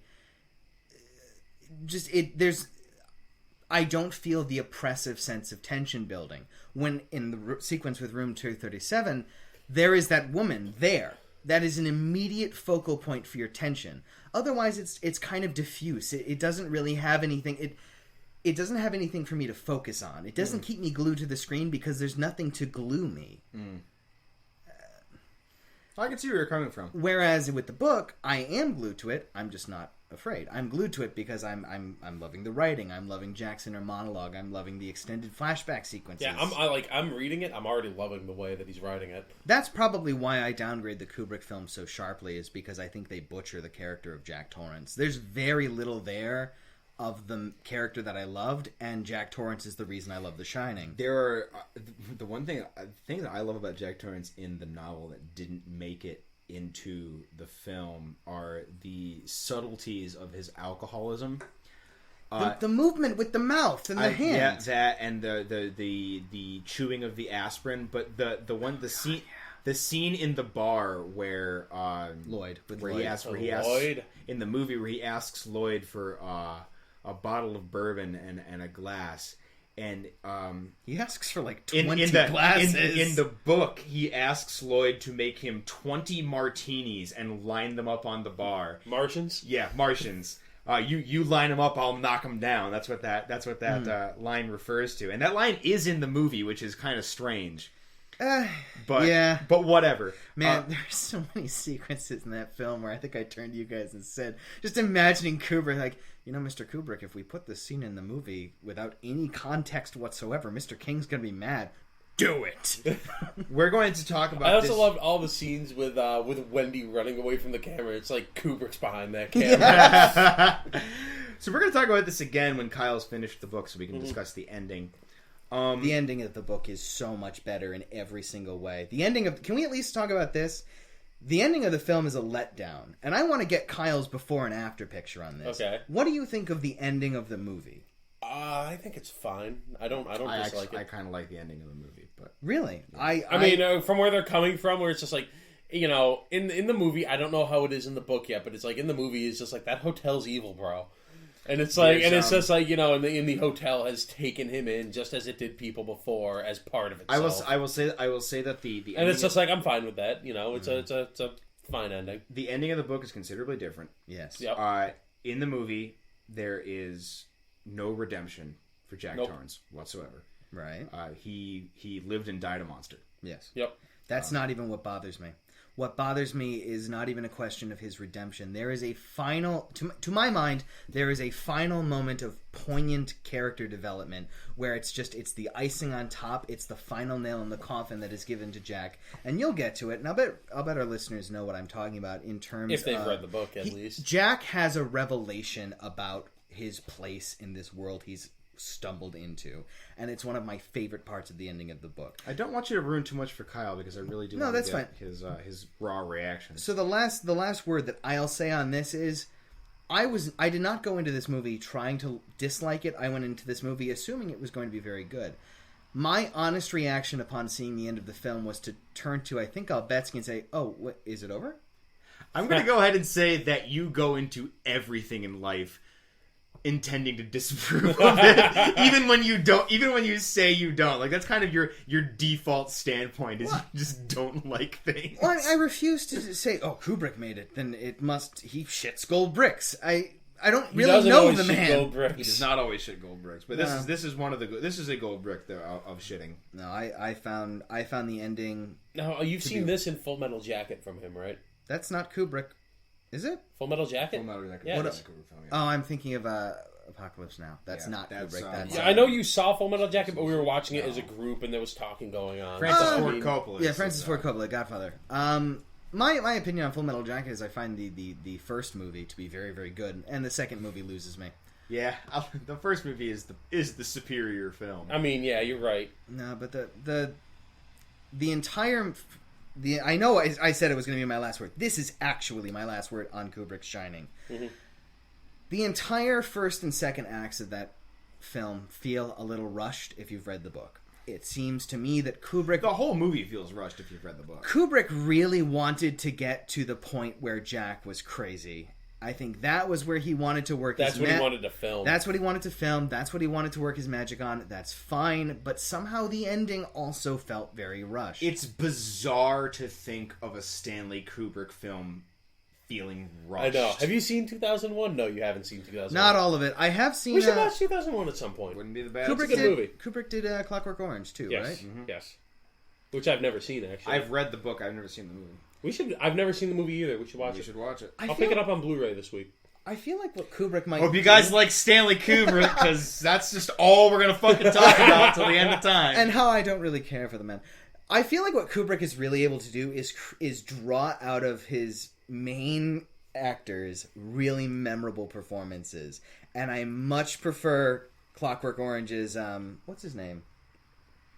I don't feel the oppressive sense of tension building. When in the sequence with room 237, there is that woman there. That is an immediate focal point for your tension. Otherwise, it's kind of diffuse. It doesn't really have anything. It doesn't have anything for me to focus on. It doesn't keep me glued to the screen because there's nothing to glue me. I can see where you're coming from. Whereas with the book, I am glued to it. I'm just not afraid. I'm glued to it because I'm loving the writing. I'm loving Jack's inner monologue. I'm loving the extended flashback sequences. Yeah, I'm reading it. I'm already loving the way that he's writing it. That's probably why I downgrade the Kubrick film so sharply, is because I think they butcher the character of Jack Torrance. There's very little there of the character that I loved, and Jack Torrance is the reason I love The Shining. There are the one thing that I love about Jack Torrance in the novel that didn't make it into the film are the subtleties of his alcoholism. The movement with the mouth and the hand. Yeah, that and the chewing of the aspirin, but the scene in the bar where Lloyd in the movie where he asks Lloyd for a bottle of bourbon and a glass. And he asks for like 20 glasses. In In the book, he asks Lloyd to make him 20 martinis and line them up on the bar. Martians? Yeah, Martians. You line them up, I'll knock them down. That's what that line refers to. And that line is in the movie, which is kind of strange. But whatever. Man, there's so many sequences in that film where I think I turned to you guys and said, just imagining Kubrick like, Mr. Kubrick, if we put this scene in the movie without any context whatsoever, Mr. King's going to be mad. Do it! We're going to talk about I also loved all the scenes with Wendy running away from the camera. It's like Kubrick's behind that camera. Yeah. So we're going to talk about this again when Kyle's finished the book so we can discuss the ending. The ending of the book is so much better in every single way. Can we at least talk about this? The ending of the film is a letdown, and I want to get Kyle's before and after picture on this. Okay. What do you think of the ending of the movie? I think it's fine. I don't dislike it. I kind of like the ending of the movie, but Really? Yeah. I mean, from where they're coming from, where it's just like, you know, in the movie, I don't know how it is in the book yet, but it's like in the movie, it's just like that hotel's evil, bro. And it's like, it's just like, you know, in the hotel has taken him in just as it did people before as part of itself. I will say that the and it's just like I'm fine with that. You know, it's a fine ending. The ending of the book is considerably different. Yes. Yep. In the movie, there is no redemption for Jack Torrance whatsoever. Right. He lived and died a monster. Yes. Yep. That's not even what bothers me. What bothers me is not even a question of his redemption. There is a final, to my mind, there is a final moment of poignant character development where it's the icing on top. It's the final nail in the coffin that is given to Jack, and you'll get to it. And I'll bet our listeners know what I'm talking about in terms if they've read the book at least. Jack has a revelation about his place in this world he's stumbled into, and it's one of my favorite parts of the ending of the book. I don't want you to ruin too much for Kyle because I really do want to get his raw reaction. So the last word that I'll say on this is I did not go into this movie trying to dislike it. I went into this movie assuming it was going to be very good. My honest reaction upon seeing the end of the film was to turn to, I think, Albetsky and say, "Oh, what, is it over?" I'm going to go ahead and say that you go into everything in life intending to disapprove of it, even when you say you don't. Like, that's kind of your default standpoint, is you just don't like things. Well, I refuse to say, "Oh, Kubrick made it, then he shits gold bricks." I don't really know the man. He does not always shit gold bricks, but this is a gold brick though of shitting. No, I found the ending. Now, you've seen this in Full Metal Jacket from him, right? That's not Kubrick, is it? Full Metal Jacket? Full Metal Jacket. Yeah. Oh, I'm thinking of Apocalypse Now. That's not Kubrick. I know you saw Full Metal Jacket, but we were watching it as a group, and there was talking going on. Francis Ford Coppola. Yeah, Francis Ford Coppola, Godfather. My opinion on Full Metal Jacket is I find the first movie to be very, very good, and the second movie loses me. Yeah, the first movie is the superior film. I mean, yeah, you're right. No, but the entire... I know I said it was going to be my last word. This is actually my last word on Kubrick's Shining. Mm-hmm. The entire first and second acts of that film feel a little rushed if you've read the book. It seems to me that Kubrick... The whole movie feels rushed if you've read the book. Kubrick really wanted to get to the point where Jack was crazy. I think that was where he wanted to work That's what he wanted to film. That's what he wanted to film. That's what he wanted to work his magic on. That's fine. But somehow the ending also felt very rushed. It's bizarre to think of a Stanley Kubrick film feeling rushed. I know. Have you seen 2001? No, you haven't seen 2001. Not all of it. I have seen... We should watch 2001 at some point. Wouldn't be the bad. Kubrick did, movie. Kubrick did Clockwork Orange too, yes. right? Mm-hmm. Yes. Which I've never seen, actually. I've read the book. I've never seen the movie. I've never seen the movie either. We should watch it. You should watch it. I'll pick it up on Blu-ray this week. I feel like what Kubrick might... Hope you guys like Stanley Kubrick, because that's just all we're going to fucking talk about until the end of time. And how I don't really care for the man. I feel like what Kubrick is really able to do is draw out of his main actors really memorable performances. And I much prefer Clockwork Orange's... what's his name?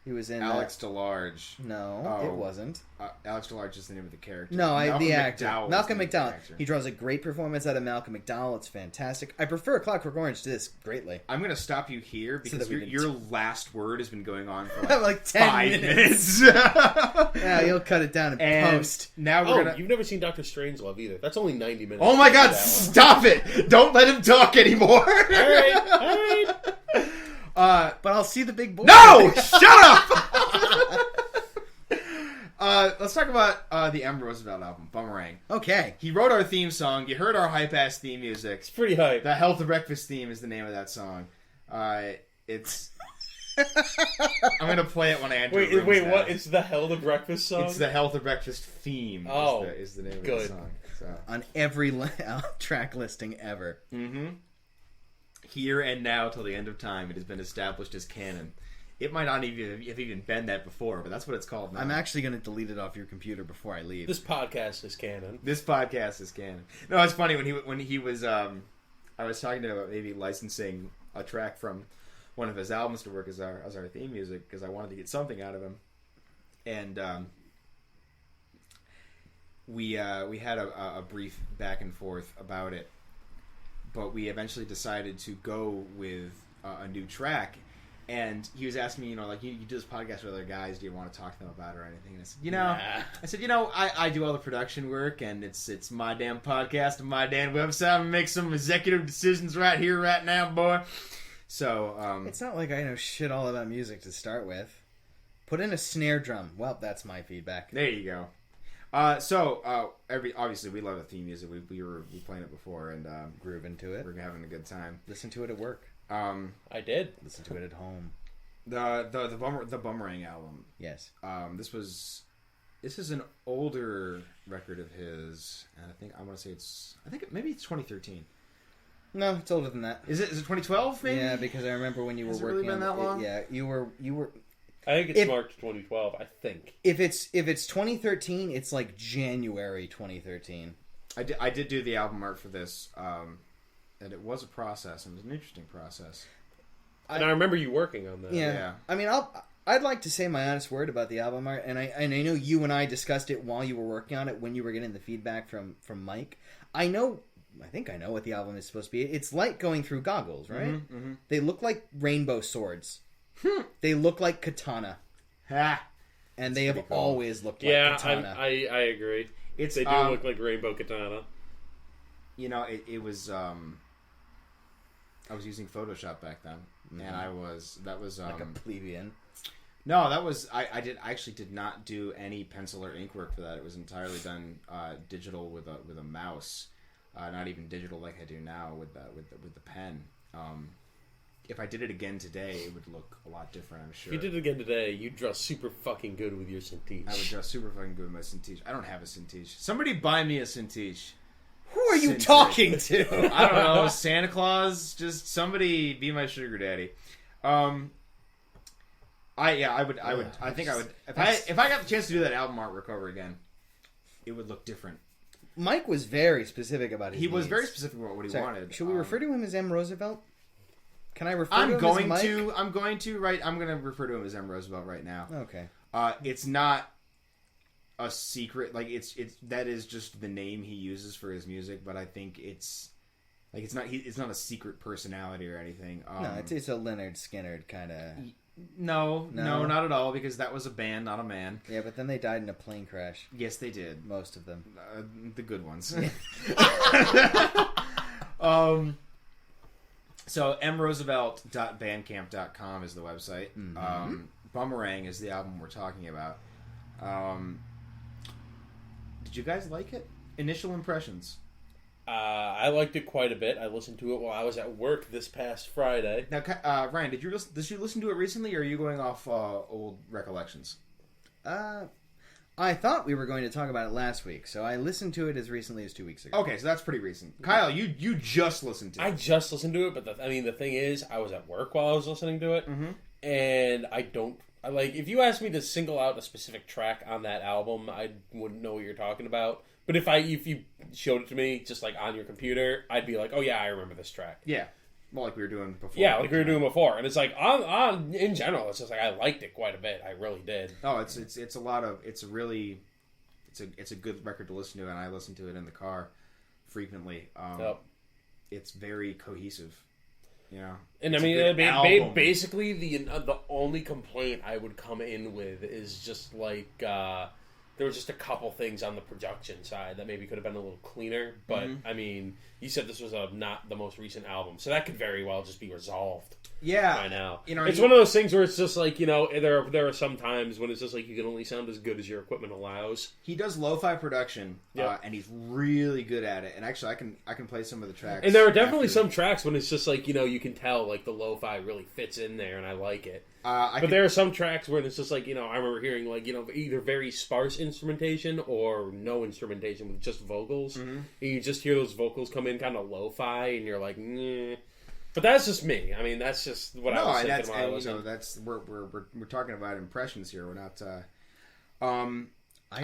He was in... Alex DeLarge. No, it wasn't. Alex DeLarge is the name of the character. No, the actor. Malcolm McDowell. McDowell. He draws a great performance out of Malcolm McDowell. It's fantastic. I prefer Clockwork Orange to this greatly. I'm going to stop you here because your last word has been going on for like 10 5 minutes. Yeah, you'll cut it down in post. Now we're gonna... You've never seen Dr. Strangelove either. That's only 90 minutes. Oh my god, stop it! Don't let him talk anymore! Alright. But I'll see the big boy. No! Shut up! Let's talk about the M.Roosevelt album, Boomerang. Okay. He wrote our theme song. You heard our hype-ass theme music. It's pretty hype. The Health of Breakfast theme is the name of that song. It's... I'm going to play it when I enter Wait, what? It's the Health of Breakfast song? It's the Health of Breakfast theme is the name of the song. So. On every track listing ever. Mm-hmm. Here and now till the end of time, it has been established as canon. It might not even have even been that before, but that's what it's called now. I'm actually going to delete it off your computer before I leave. This podcast is canon. This podcast is canon. No, it's funny when he was I was talking to him about maybe licensing a track from one of his albums to work as our theme music because I wanted to get something out of him, and we had a brief back and forth about it, but we eventually decided to go with a new track. And he was asking me, like, you do this podcast with other guys. Do you want to talk to them about it or anything? And I said, I do all the production work, and it's my damn podcast and my damn website. I'm gonna make some executive decisions right here, right now, boy. So it's not like I know shit all about music to start with. Put in a snare drum. Well, that's my feedback. There you go. Obviously we love the theme music. We were playing it before and grooving to it. We're having a good time. Listen to it at work. I did listen to it at home. The Boomerang album. Yes. This is an older record of his, and I think maybe it's 2013. No, it's older than that. Is it 2012? Maybe. Yeah, because I remember when you were Has working. It really been that long? Yeah, you were. I think it's March 2012. I think if it's 2013, it's like January 2013. I did do the album art for this. And it was a process. It was an interesting process. And I remember you working on that. Yeah. I mean, I'd like to say my honest word about the album art, and I know you and I discussed it while you were working on it when you were getting the feedback from Mike. I think I know what the album is supposed to be. It's like going through goggles, right? Mm-hmm, mm-hmm. They look like rainbow swords. They look like katana. Ha! And they have always looked like katana. I agree. They do look like rainbow katana. It was. I was using Photoshop back then, and that was like a plebeian. No, that was I actually did not do any pencil or ink work for that. It was entirely done digital with a mouse, not even digital like I do now with the pen. If I did it again today, it would look a lot different, I'm sure. If you did it again today, you'd draw super fucking good with your Cintiq. I would draw super fucking good with my Cintiq. I don't have a Cintiq. Somebody buy me a Cintiq. Who are you talking to? I don't know. Santa Claus? Just somebody be my sugar daddy. I think I would if I got the chance to do that album artwork over again, it would look different. Mike was very specific about his He was needs. very specific about what he wanted. Should we refer to him as M.Roosevelt? Can I refer to him going as Mike? I'm going to refer to him as M.Roosevelt right now. Okay. It's not a secret, like it's that is just the name he uses for his music, but I think it's not a secret personality or anything. No, it's a Leonard Skinner kind of. No, not at all, because that was a band, not a man. Yeah, but then they died in a plane crash. Yes, they did. Most of them. The good ones. So mroosevelt.bandcamp.com is the website. Mm-hmm. Boomerang is the album we're talking about. Did you guys like it? Initial impressions. I liked it quite a bit. I listened to it while I was at work this past Friday. Now, Ryan, did you listen to it recently, or are you going off old recollections? I thought we were going to talk about it last week, so I listened to it as recently as 2 weeks ago. Okay, so that's pretty recent. Kyle, you just listened to it. I just listened to it, but the thing is, I was at work while I was listening to it, and if you asked me to single out a specific track on that album, I wouldn't know what you're talking about. But if you showed it to me, just like on your computer, I'd be like, oh yeah, I remember this track. Yeah. Well, like we were doing before. Yeah, like we were doing before. And it's like, in general, it's just like, I liked it quite a bit. I really did. Oh, it's a good record to listen to, and I listen to it in the car frequently. It's very cohesive. Yeah. And I mean, basically, the only complaint I would come in with is just like, there was just a couple things on the production side that maybe could have been a little cleaner. But, I mean, you said this was not the most recent album, so that could very well just be resolved. Yeah. By now. You know, it's one of those things where it's just like, there are some times when it's just like you can only sound as good as your equipment allows. He does lo-fi production, and he's really good at it. And actually, I can play some of the tracks. And there are definitely some tracks when it's just like, you can tell like the lo-fi really fits in there, and I like it. But there are some tracks where it's just like, I remember hearing like, either very sparse instrumentation or no instrumentation with just vocals. And you just hear those vocals come in kind of lo-fi, and you're like, nah. But that's just me. I mean, that's just what I was thinking while I was we're talking about impressions here. We're not. I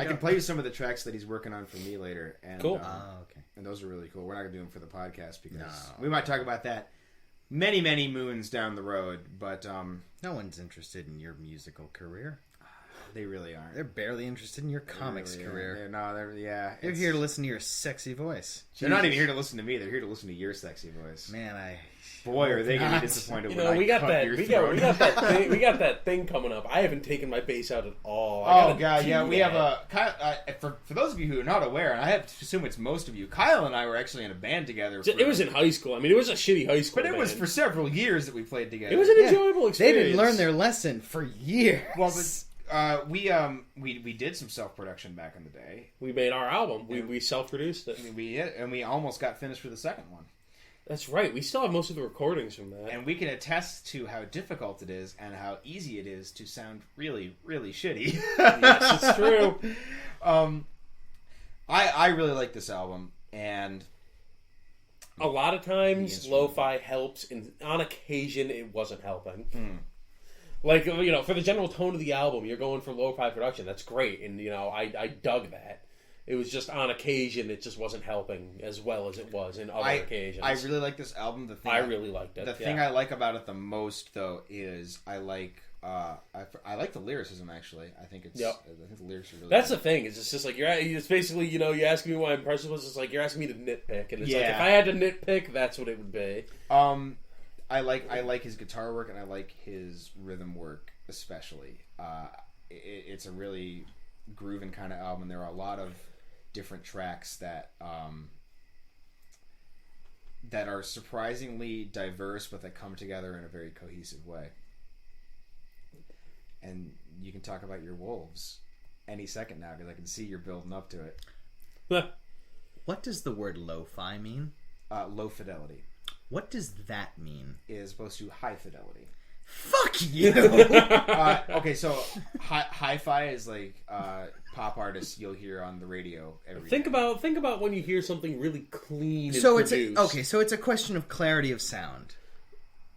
can play you some of the tracks that he's working on for me later. And, cool. Okay. And those are really cool. We're not going to do them for the podcast because we might talk about that many, many moons down the road. But no one's interested in your musical career. They really aren't. They're barely interested in your comics really career. They're They're here to listen to your sexy voice. They're not even here to listen to me. They're here to listen to your sexy voice. Man, Boy, are they going to be disappointed when I we got cut that. your We throat. got that thing. We got that thing coming up. I haven't taken my bass out at all. Oh god, yeah, we have a for those of you who are not aware, and I have to assume it's most of you. Kyle and I were actually in a band together. It was in high school. I mean, it was a shitty high school, but it was for several years that we played together. It was an enjoyable experience. They didn't learn their lesson for years. Well, but we did some self production back in the day. We made our album. We self produced it. We almost got finished for the second one. That's right. We still have most of the recordings from that. And we can attest to how difficult it is and how easy it is to sound really, really shitty. Yes, it's true. I really like this album, and a lot of times lo-fi helps, and on occasion it wasn't helping. Like, for the general tone of the album, you're going for lo-fi production. That's great, and I dug that. It was just on occasion, it just wasn't helping as well as it was in other occasions. I really like this album. I really liked it. The thing I like about it the most, though, is I like the lyricism. Actually, I think it's. Yep. I think the lyrics are really. That's good. the thing. It's just like it's basically you asking me why I'm impressed with. It's like you're asking me to nitpick, and it's like if I had to nitpick, that's what it would be. I like his guitar work, and I like his rhythm work especially. It's a really grooving kind of album. There are a lot of different tracks that are surprisingly diverse, but that come together in a very cohesive way. And you can talk about your wolves any second now, because I can see you're building up to it. What does the word lo-fi mean? Low fidelity. What does that mean? It is opposed to high fidelity. Fuck you! Okay, so hi-fi is like pop artists you'll hear on the radio every Think day. about when you hear something really clean and so produced. so it's a question of clarity of sound.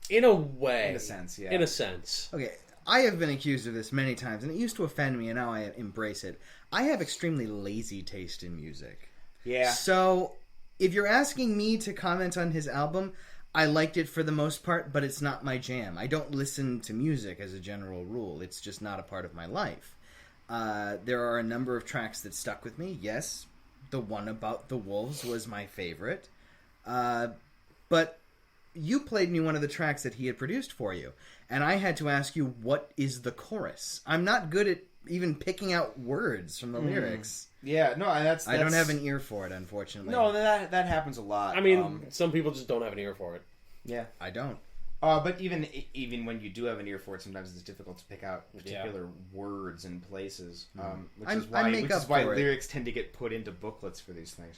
In a way. In a sense, yeah. In a sense. Okay, I have been accused of this many times, and it used to offend me, and now I embrace it. I have extremely lazy taste in music. Yeah. So, if you're asking me to comment on his album, I liked it for the most part, but it's not my jam. I don't listen to music as a general rule. It's just not a part of my life. There are a number of tracks that stuck with me. Yes, the one about the wolves was my favorite. But you played me one of the tracks that he had produced for you, and I had to ask you, what is the chorus? I'm not good at even picking out words from the lyrics. Yeah, no, that's... I don't have an ear for it, unfortunately. No, that happens a lot. I mean, some people just don't have an ear for it. Yeah. I don't. But even when you do have an ear for it, sometimes it's difficult to pick out particular words and places. Which is why lyrics tend to get put into booklets for these things.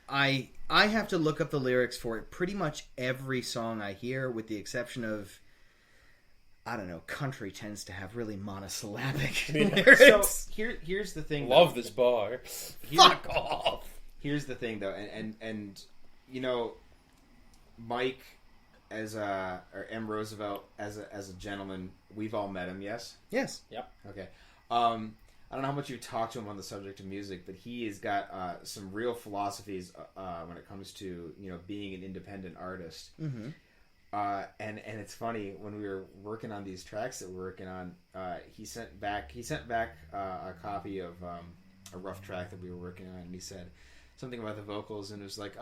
I have to look up the lyrics for it pretty much every song I hear, with the exception of, I don't know, country tends to have really monosyllabic lyrics. So here's the thing. Love this bar. Fuck off. Here's the thing, though, and Mike or M.Roosevelt as a gentleman, we've all met him. Yes. Yes. Yep. Okay. I don't know how much you talked to him on the subject of music, but he has got some real philosophies when it comes to being an independent artist. Mm-hmm. And it's funny, when we were working on these tracks that we're working on, he sent back a copy of a rough track that we were working on, and he said something about the vocals, and it was like,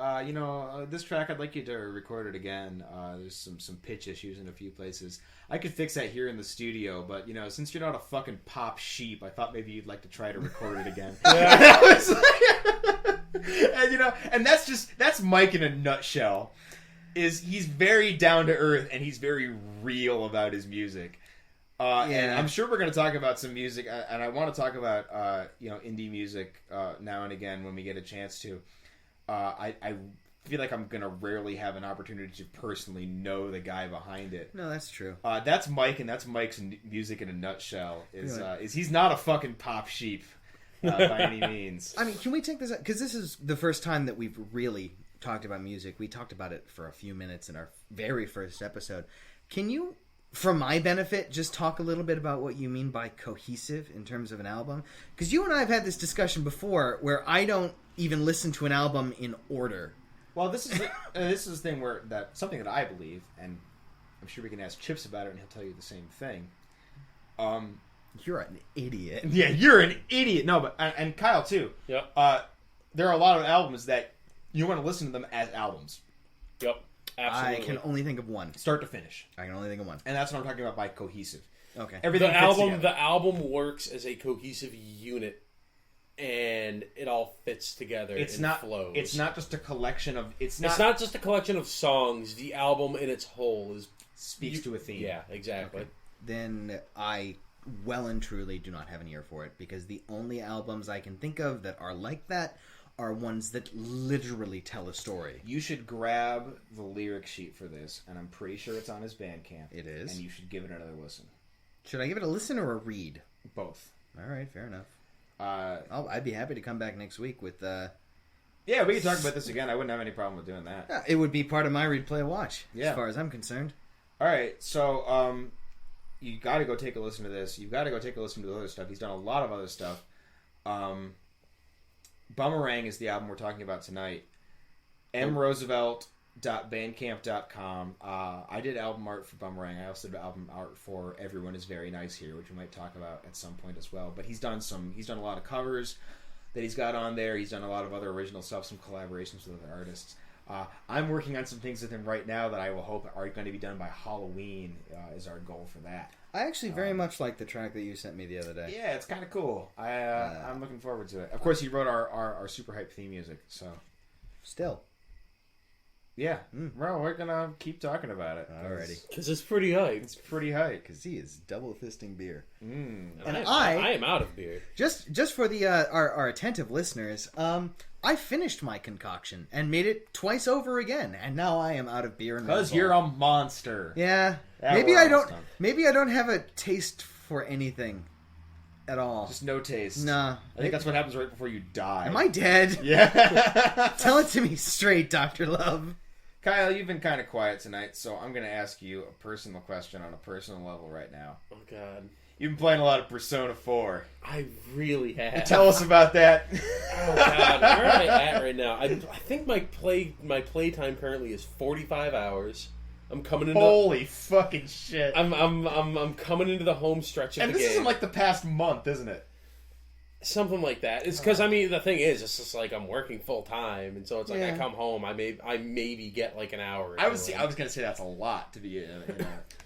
this track, I'd like you to record it again. There's some pitch issues in a few places. I could fix that here in the studio, but since you're not a fucking pop sheep, I thought maybe you'd like to try to record it again. And that's Mike in a nutshell. He's very down to earth, and he's very real about his music. And I'm sure we're going to talk about some music, and I want to talk about indie music now and again when we get a chance to. I feel like I'm going to rarely have an opportunity to personally know the guy behind it. No, that's true. That's Mike, and that's Mike's music in a nutshell. Is he's not a fucking pop sheep by any means. I mean, can we take this out? Because this is the first time that we've really talked about music. We talked about it for a few minutes in our very first episode. Can you, for my benefit, just talk a little bit about what you mean by cohesive in terms of an album? Because you and I have had this discussion before where I don't even listen to an album in order. Well, this is the thing where something that I believe, and I'm sure we can ask Chips about it, and he'll tell you the same thing. You're an idiot. Yeah, you're an idiot. No, but and Kyle too. Yep. There are a lot of albums that you want to listen to them as albums. Yep. Absolutely. I can only think of one. Start to finish. I can only think of one. And that's what I'm talking about by cohesive. Okay. Everything fits together. The album works as a cohesive unit, and it all fits together. Flows. It's not just a collection of. It's not just a collection of songs. The album in its whole speaks to a theme. Yeah, exactly. Okay. Then I well and truly do not have an ear for it, because the only albums I can think of that are like that are ones that literally tell a story. You should grab the lyric sheet for this, and I'm pretty sure it's on his Bandcamp. It is. And you should give it another listen. Should I give it a listen or a read? Both. All right, fair enough. I'd be happy to come back next week with... Yeah, we can talk about this again. I wouldn't have any problem with doing that. It would be part of my read, play, watch, Yeah. as far as I'm concerned. All right, so you got to go take a listen to this. You've got to go take a listen to the other stuff. He's done a lot of other stuff. Boomerang is the album we're talking about tonight. M.Roosevelt.bandcamp.com. I did album art for Boomerang. I also did album art for Everyone Is Very Nice Here, which we might talk about at some point as well. But he's done a lot of covers that he's got on there. He's done a lot of other original stuff, some collaborations with other artists. I'm working on some things with him right now that I will hope are going to be done by Halloween, is our goal for that. I actually very much like the track that you sent me the other day. Yeah, it's kind of cool. I'm looking forward to it. Of course, he wrote our super hype theme music, so... Still. Yeah. Well, we're going to keep talking about it. Alrighty. Because it's pretty hype. It's pretty hype. Because he is double-fisting beer. And I am out of beer. Just for the our attentive listeners, I finished my concoction and made it twice over again, and now I am out of beer. Because you're a monster. Yeah. Yeah, maybe we're I almost don't. done. Maybe I don't have a taste for anything at all. Just no taste. Nah. I think that's what happens right before you die. Am I dead? Yeah. Tell it to me straight, Dr. Love. Kyle, you've been kind of quiet tonight, so I'm going to ask you a personal question on a personal level right now. Oh, God. You've been playing a lot of Persona 4. I really have. Tell us about that. Oh, God. Where am I at right now? I think my play time currently is 45 hours. I'm coming into... Holy fucking shit. I'm coming into the home stretch of and the game. this isn't like the past month, isn't it? Something like that. It's because, I mean, the thing is, it's just like I'm working full time, and so it's like Yeah. I come home, I maybe get like an hour. Or I was two. going to say that's a lot to be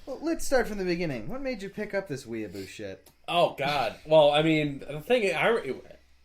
Well, let's start from the beginning. What made you pick up this weeaboo shit? Oh, God. Well, I mean, the thing is,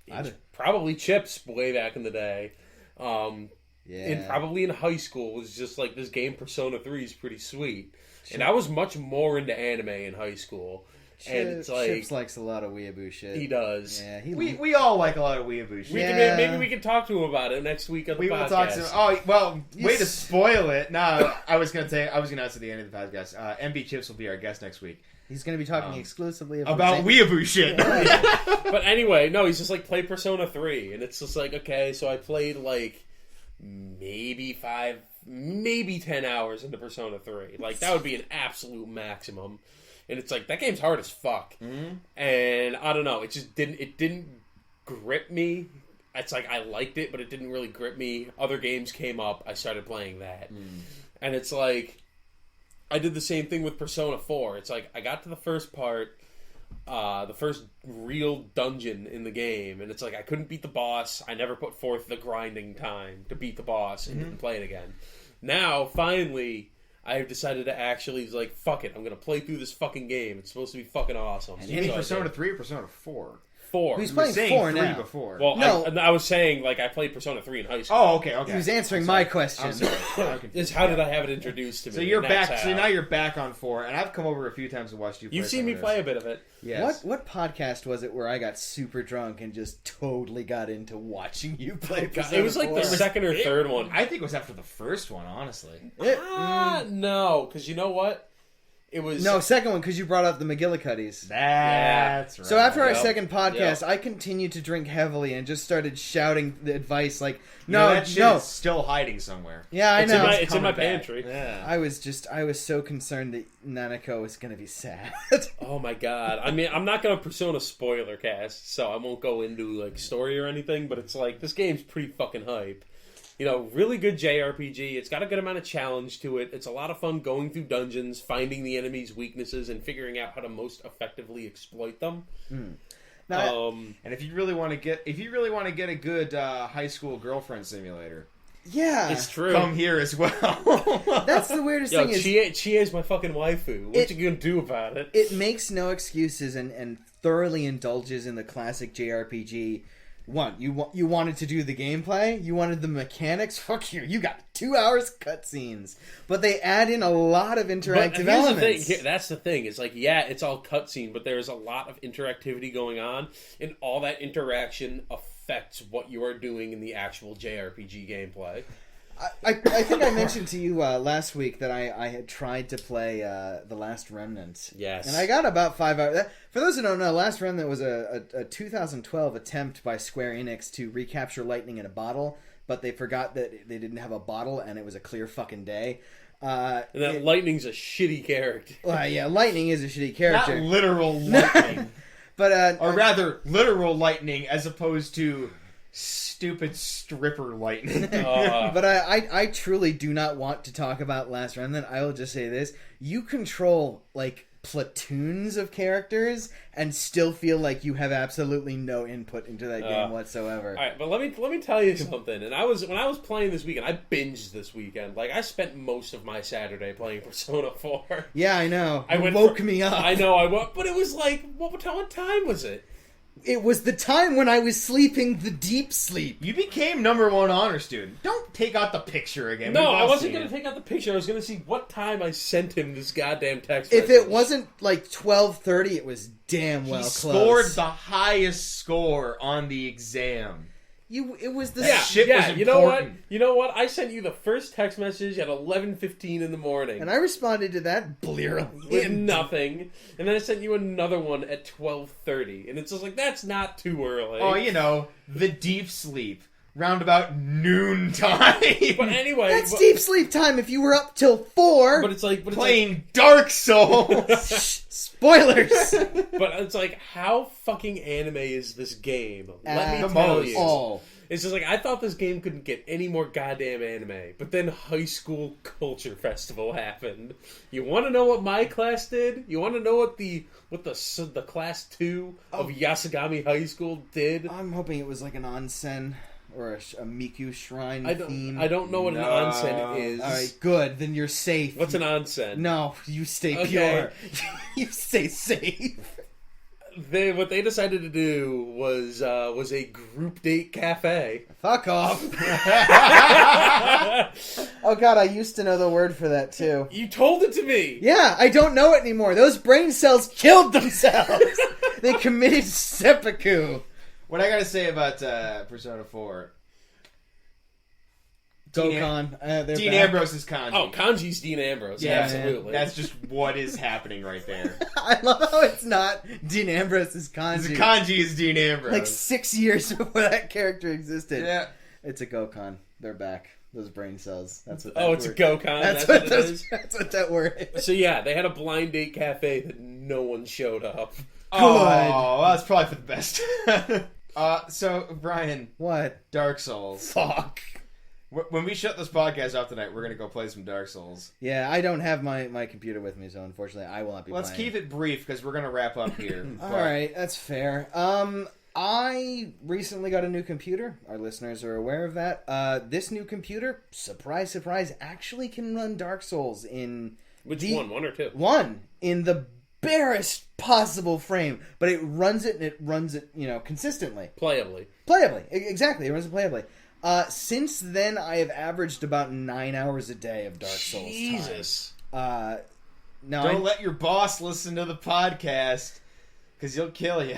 it's probably Chips way back in the day. Yeah. Probably in high school, was just like, this game Persona 3 is pretty sweet. And I was much more into anime in high school. And it's like... Chips likes a lot of weeaboo shit. He does. Yeah, we all like a lot of weeaboo shit. Maybe we can talk to him about it next week on the We podcast. will talk to him. Oh, well, way to spoil it. No, I was going to ask at the end of the podcast. MB Chips will be our guest next week. He's going to be talking exclusively about weeaboo shit. But anyway, no, he's just like, play Persona 3. And it's just like, okay, so I played like maybe 10 hours into Persona 3. Like, that would be an absolute maximum. And it's like, that game's hard as fuck. Mm-hmm. And I don't know, it didn't grip me. It's like, I liked it, but it didn't really grip me. Other games came up, I started playing that. And it's like, I did the same thing with Persona 4. It's like, I got to the first part, the first real dungeon in the game, and it's like, I couldn't beat the boss. I never put forth the grinding time to beat the boss and play it again. Now, finally... I've decided to actually, like, fuck it. I'm going to play through this fucking game. It's supposed to be fucking awesome. And you mean Persona 3 or Persona 4? 4. He's playing 4 now. Before. Well, No. I was saying, like, I played Persona 3 in high school. Oh, okay. He was answering my question. I'm sorry. Is how did I have it introduced to me? So you're and that's back. how. So now you're back on 4, and I've come over a few times and watched you play. You've seen me play a bit of it. Yes. What podcast was it where I got super drunk and just totally got into watching you play? Persona It was like the 4? second or third one. I think it was after the first one, honestly. No, because you know what? It was... No, second one, because you brought up the McGillicuddies. That's right. So after our Yep. second podcast, Yep. I continued to drink heavily and just started shouting the advice like, that shit is still hiding somewhere. Yeah, I It's know. it's in my coming back. pantry. Yeah. I was so concerned that Nanako was going to be sad. Oh my god. I mean, I'm not going to Persona spoiler cast, so I won't go into, like, story or anything, but it's like, this game's pretty fucking hype. really good JRPG. It's got a good amount of challenge to it. It's a lot of fun going through dungeons, finding the enemy's weaknesses, and figuring out how to most effectively exploit them. Now, and if you really want to get a good high school girlfriend simulator, yeah, it's true. Come here as well. That's the weirdest thing. She is my fucking waifu. What you gonna do about it? It makes no excuses and thoroughly indulges in the classic JRPG. You wanted to do the gameplay, you wanted the mechanics. Fuck you got 2 hours cutscenes, but they add in a lot of interactive elements. That's the thing. It's like, yeah, it's all cutscene, but there's a lot of interactivity going on, and all that interaction affects what you are doing in the actual JRPG gameplay. I think I mentioned to you last week that I had tried to play The Last Remnant. Yes. And I got about 5 hours. For those who don't know, Last Remnant was a 2012 attempt by Square Enix to recapture lightning in a bottle, but they forgot that they didn't have a bottle, and it was a clear fucking day. And Lightning's a shitty character. Yeah, Lightning is a shitty character. Not literal lightning. But or rather, literal lightning as opposed to stupid stripper lightning. But I truly do not want to talk about Last Remnant. I will just say this. You control, like, platoons of characters and still feel like you have absolutely no input into that game whatsoever. All right, but let me tell you something. And when I was playing this weekend, I binged this weekend. Like, I spent most of my Saturday playing Persona 4. Yeah, I know. It woke me up. I know, but it was like, what time was it? It was the time when I was sleeping the deep sleep. You became #1 honor student. Don't take out the picture again. No, I wasn't going to take out the picture. I was going to see what time I sent him this goddamn text If message. it wasn't like 12:30, it was damn well close. He scored the highest score on the exam. It was the shit was important. You know what? I sent you the first text message at 11:15 in the morning. And I responded to that blearily. With nothing. And then I sent you another one at 12:30. And it's just like, that's not too early. Oh, the deep sleep. Round about noon time. But anyway. That's deep sleep time if you were up till 4. But it's like... playing Dark Souls. Spoilers. But it's like, how fucking anime is this game? Let me tell you. Oh. It's just like, I thought this game couldn't get any more goddamn anime. But then High School Culture Festival happened. You want to know what my class did? You want to know what the class 2 of Yasugami High School did? I'm hoping it was like an onsen or a Miku shrine theme. I don't know what an onsen is. All right, good. Then you're safe. What's an onsen? No, you stay pure. You stay safe. What they decided to do was a group date cafe. Fuck off. Oh god, I used to know the word for that too. You told it to me. Yeah, I don't know it anymore. Those brain cells killed themselves. They committed seppuku. What I gotta say about Persona 4... Dokkan. Dean Ambrose is kanji. Oh, kanji's Dean Ambrose. Yeah, absolutely. That's just what is happening right there. I love how it's not Dean Ambrose's kanji. The kanji is Dean Ambrose. Like 6 years before that character existed. Yeah. It's a Gokhan. They're back. Those brain cells. That's what. It's a Gokhan. That's what it is. That's what that word is. So yeah, they had a blind date cafe that no one showed up. Oh, well, that's probably for the best. So Brian, what? Dark Souls. Fuck. When we shut this podcast off tonight, we're going to go play some Dark Souls. Yeah, I don't have my computer with me, so unfortunately I will not be Let's playing. keep it brief, because we're going to wrap up here. Alright, that's fair. I recently got a new computer. Our listeners are aware of that. This new computer, surprise, surprise, actually can run Dark Souls in... Which one? 1 or 2? 1. In the barest possible frame. But it runs it, and it runs it, consistently. Playably. Exactly, it runs it playably. Since then, I have averaged about 9 hours a day of Dark Souls time. Jesus. Don't let your boss listen to the podcast, because he'll kill you.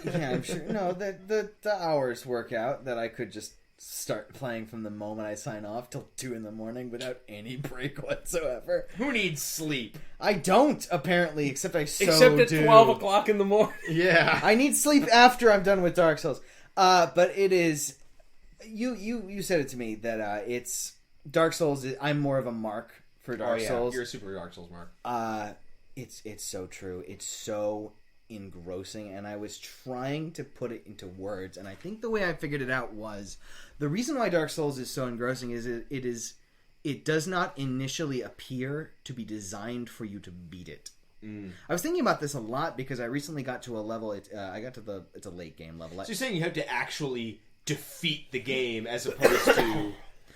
Yeah, I'm sure. No, the hours work out that I could just start playing from the moment I sign off till 2 in the morning without any break whatsoever. Who needs sleep? I don't, apparently, except I so Except at do. 12 o'clock in the morning. Yeah. I need sleep after I'm done with Dark Souls. But it is... You said it to me that it's Dark Souls. I'm more of a mark for Dark Souls. You're a super Dark Souls mark. It's so true. It's so engrossing, and I was trying to put it into words, and I think the way I figured it out was the reason why Dark Souls is so engrossing is it does not initially appear to be designed for you to beat it. I was thinking about this a lot because I recently got to a level. It's a late game level. So you're saying you have to actually defeat the game as opposed to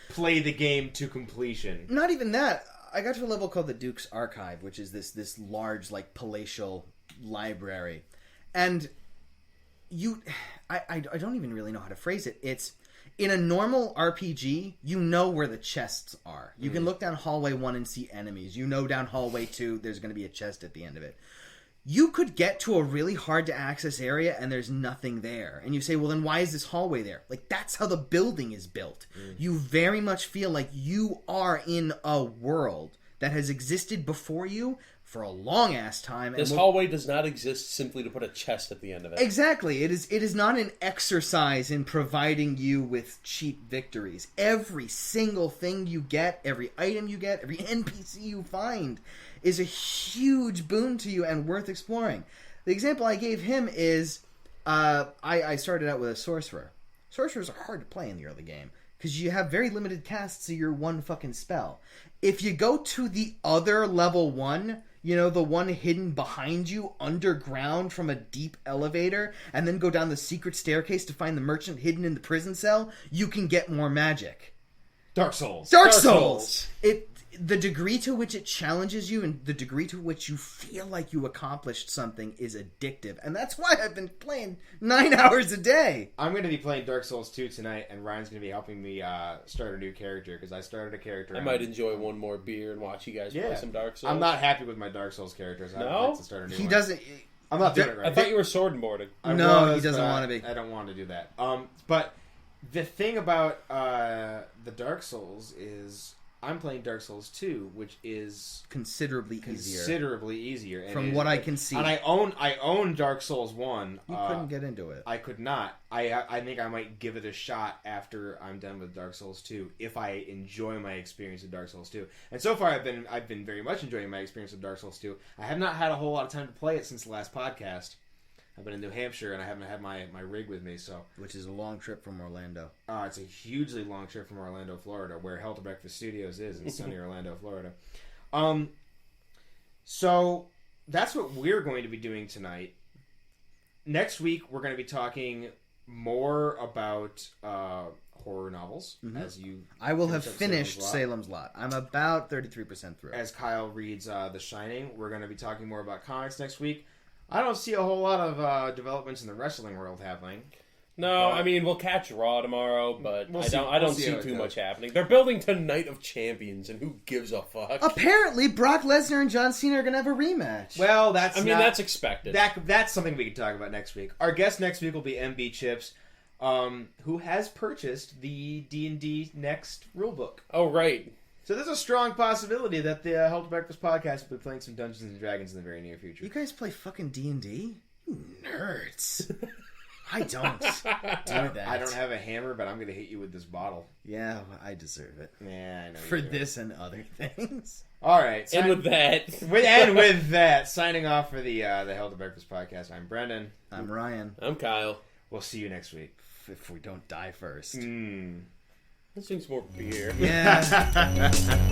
play the game to completion? Not even that. I got to a level called the Duke's Archive, which is this large, like, palatial library, and I don't even really know how to phrase it. It's in a normal RPG, you know where the chests are. You can look down hallway 1 and see enemies. You know down hallway 2 there's going to be a chest at the end of it. You could get to a really hard to access area and there's nothing there. And you say, well, then why is this hallway there? Like, that's how the building is built. You very much feel like you are in a world that has existed before you for a long-ass time. This hallway does not exist simply to put a chest at the end of it. Exactly. It is not an exercise in providing you with cheap victories. Every single thing you get, every item you get, every NPC you find is a huge boon to you and worth exploring. The example I gave him is I started out with a sorcerer. Sorcerers are hard to play in the early game because you have very limited casts of your one fucking spell. If you go to the other level 1, you know, the one hidden behind you underground from a deep elevator, and then go down the secret staircase to find the merchant hidden in the prison cell, you can get more magic. Dark Souls. Dark Souls! The degree to which it challenges you and the degree to which you feel like you accomplished something is addictive. And that's why I've been playing 9 hours a day. I'm going to be playing Dark Souls 2 tonight, and Ryan's going to be helping me start a new character, because I started a character. I might enjoy one more beer and watch you guys play some Dark Souls. I'm not happy with my Dark Souls characters. No? I'd like to start a new one. He doesn't... I'm not doing it right. I thought you were sword and boarding. No, he doesn't want to be. I don't want to do that. But the thing about the Dark Souls is I'm playing Dark Souls 2, which is considerably easier. And from what I can see. And I own Dark Souls 1. You couldn't get into it. I could not. I think I might give it a shot after I'm done with Dark Souls 2 if I enjoy my experience with Dark Souls 2. And so far I've been very much enjoying my experience with Dark Souls 2. I have not had a whole lot of time to play it since the last podcast. I've been in New Hampshire, and I haven't had my rig with me, so... Which is a long trip from Orlando. It's a hugely long trip from Orlando, Florida, where Hell to Breakfast Studios is in sunny Orlando, Florida. So, that's what we're going to be doing tonight. Next week, we're going to be talking more about horror novels, as you... I will have finished Salem's Lot. I'm about 33% through. As Kyle reads The Shining, we're going to be talking more about comics next week. I don't see a whole lot of developments in the wrestling world happening. No, I mean, we'll catch Raw tomorrow, but I don't see too much happening. They're building to Night of Champions, and who gives a fuck? Apparently, Brock Lesnar and John Cena are going to have a rematch. Well, that's expected. That's something we can talk about next week. Our guest next week will be MB Chips, who has purchased the D&D Next rulebook. Oh, right. So there's a strong possibility that the Hell to Breakfast podcast will be playing some Dungeons and Dragons in the very near future. You guys play fucking D&D? You nerds. I don't do that. I don't have a hammer, but I'm going to hit you with this bottle. Yeah, I deserve it. Yeah, I know. For this and other things. All right. And with that, signing off for the Hell to Breakfast podcast, I'm Brendan. I'm Ryan. I'm Kyle. We'll see you next week. If we don't die first. Let's drink some more beer. Yeah.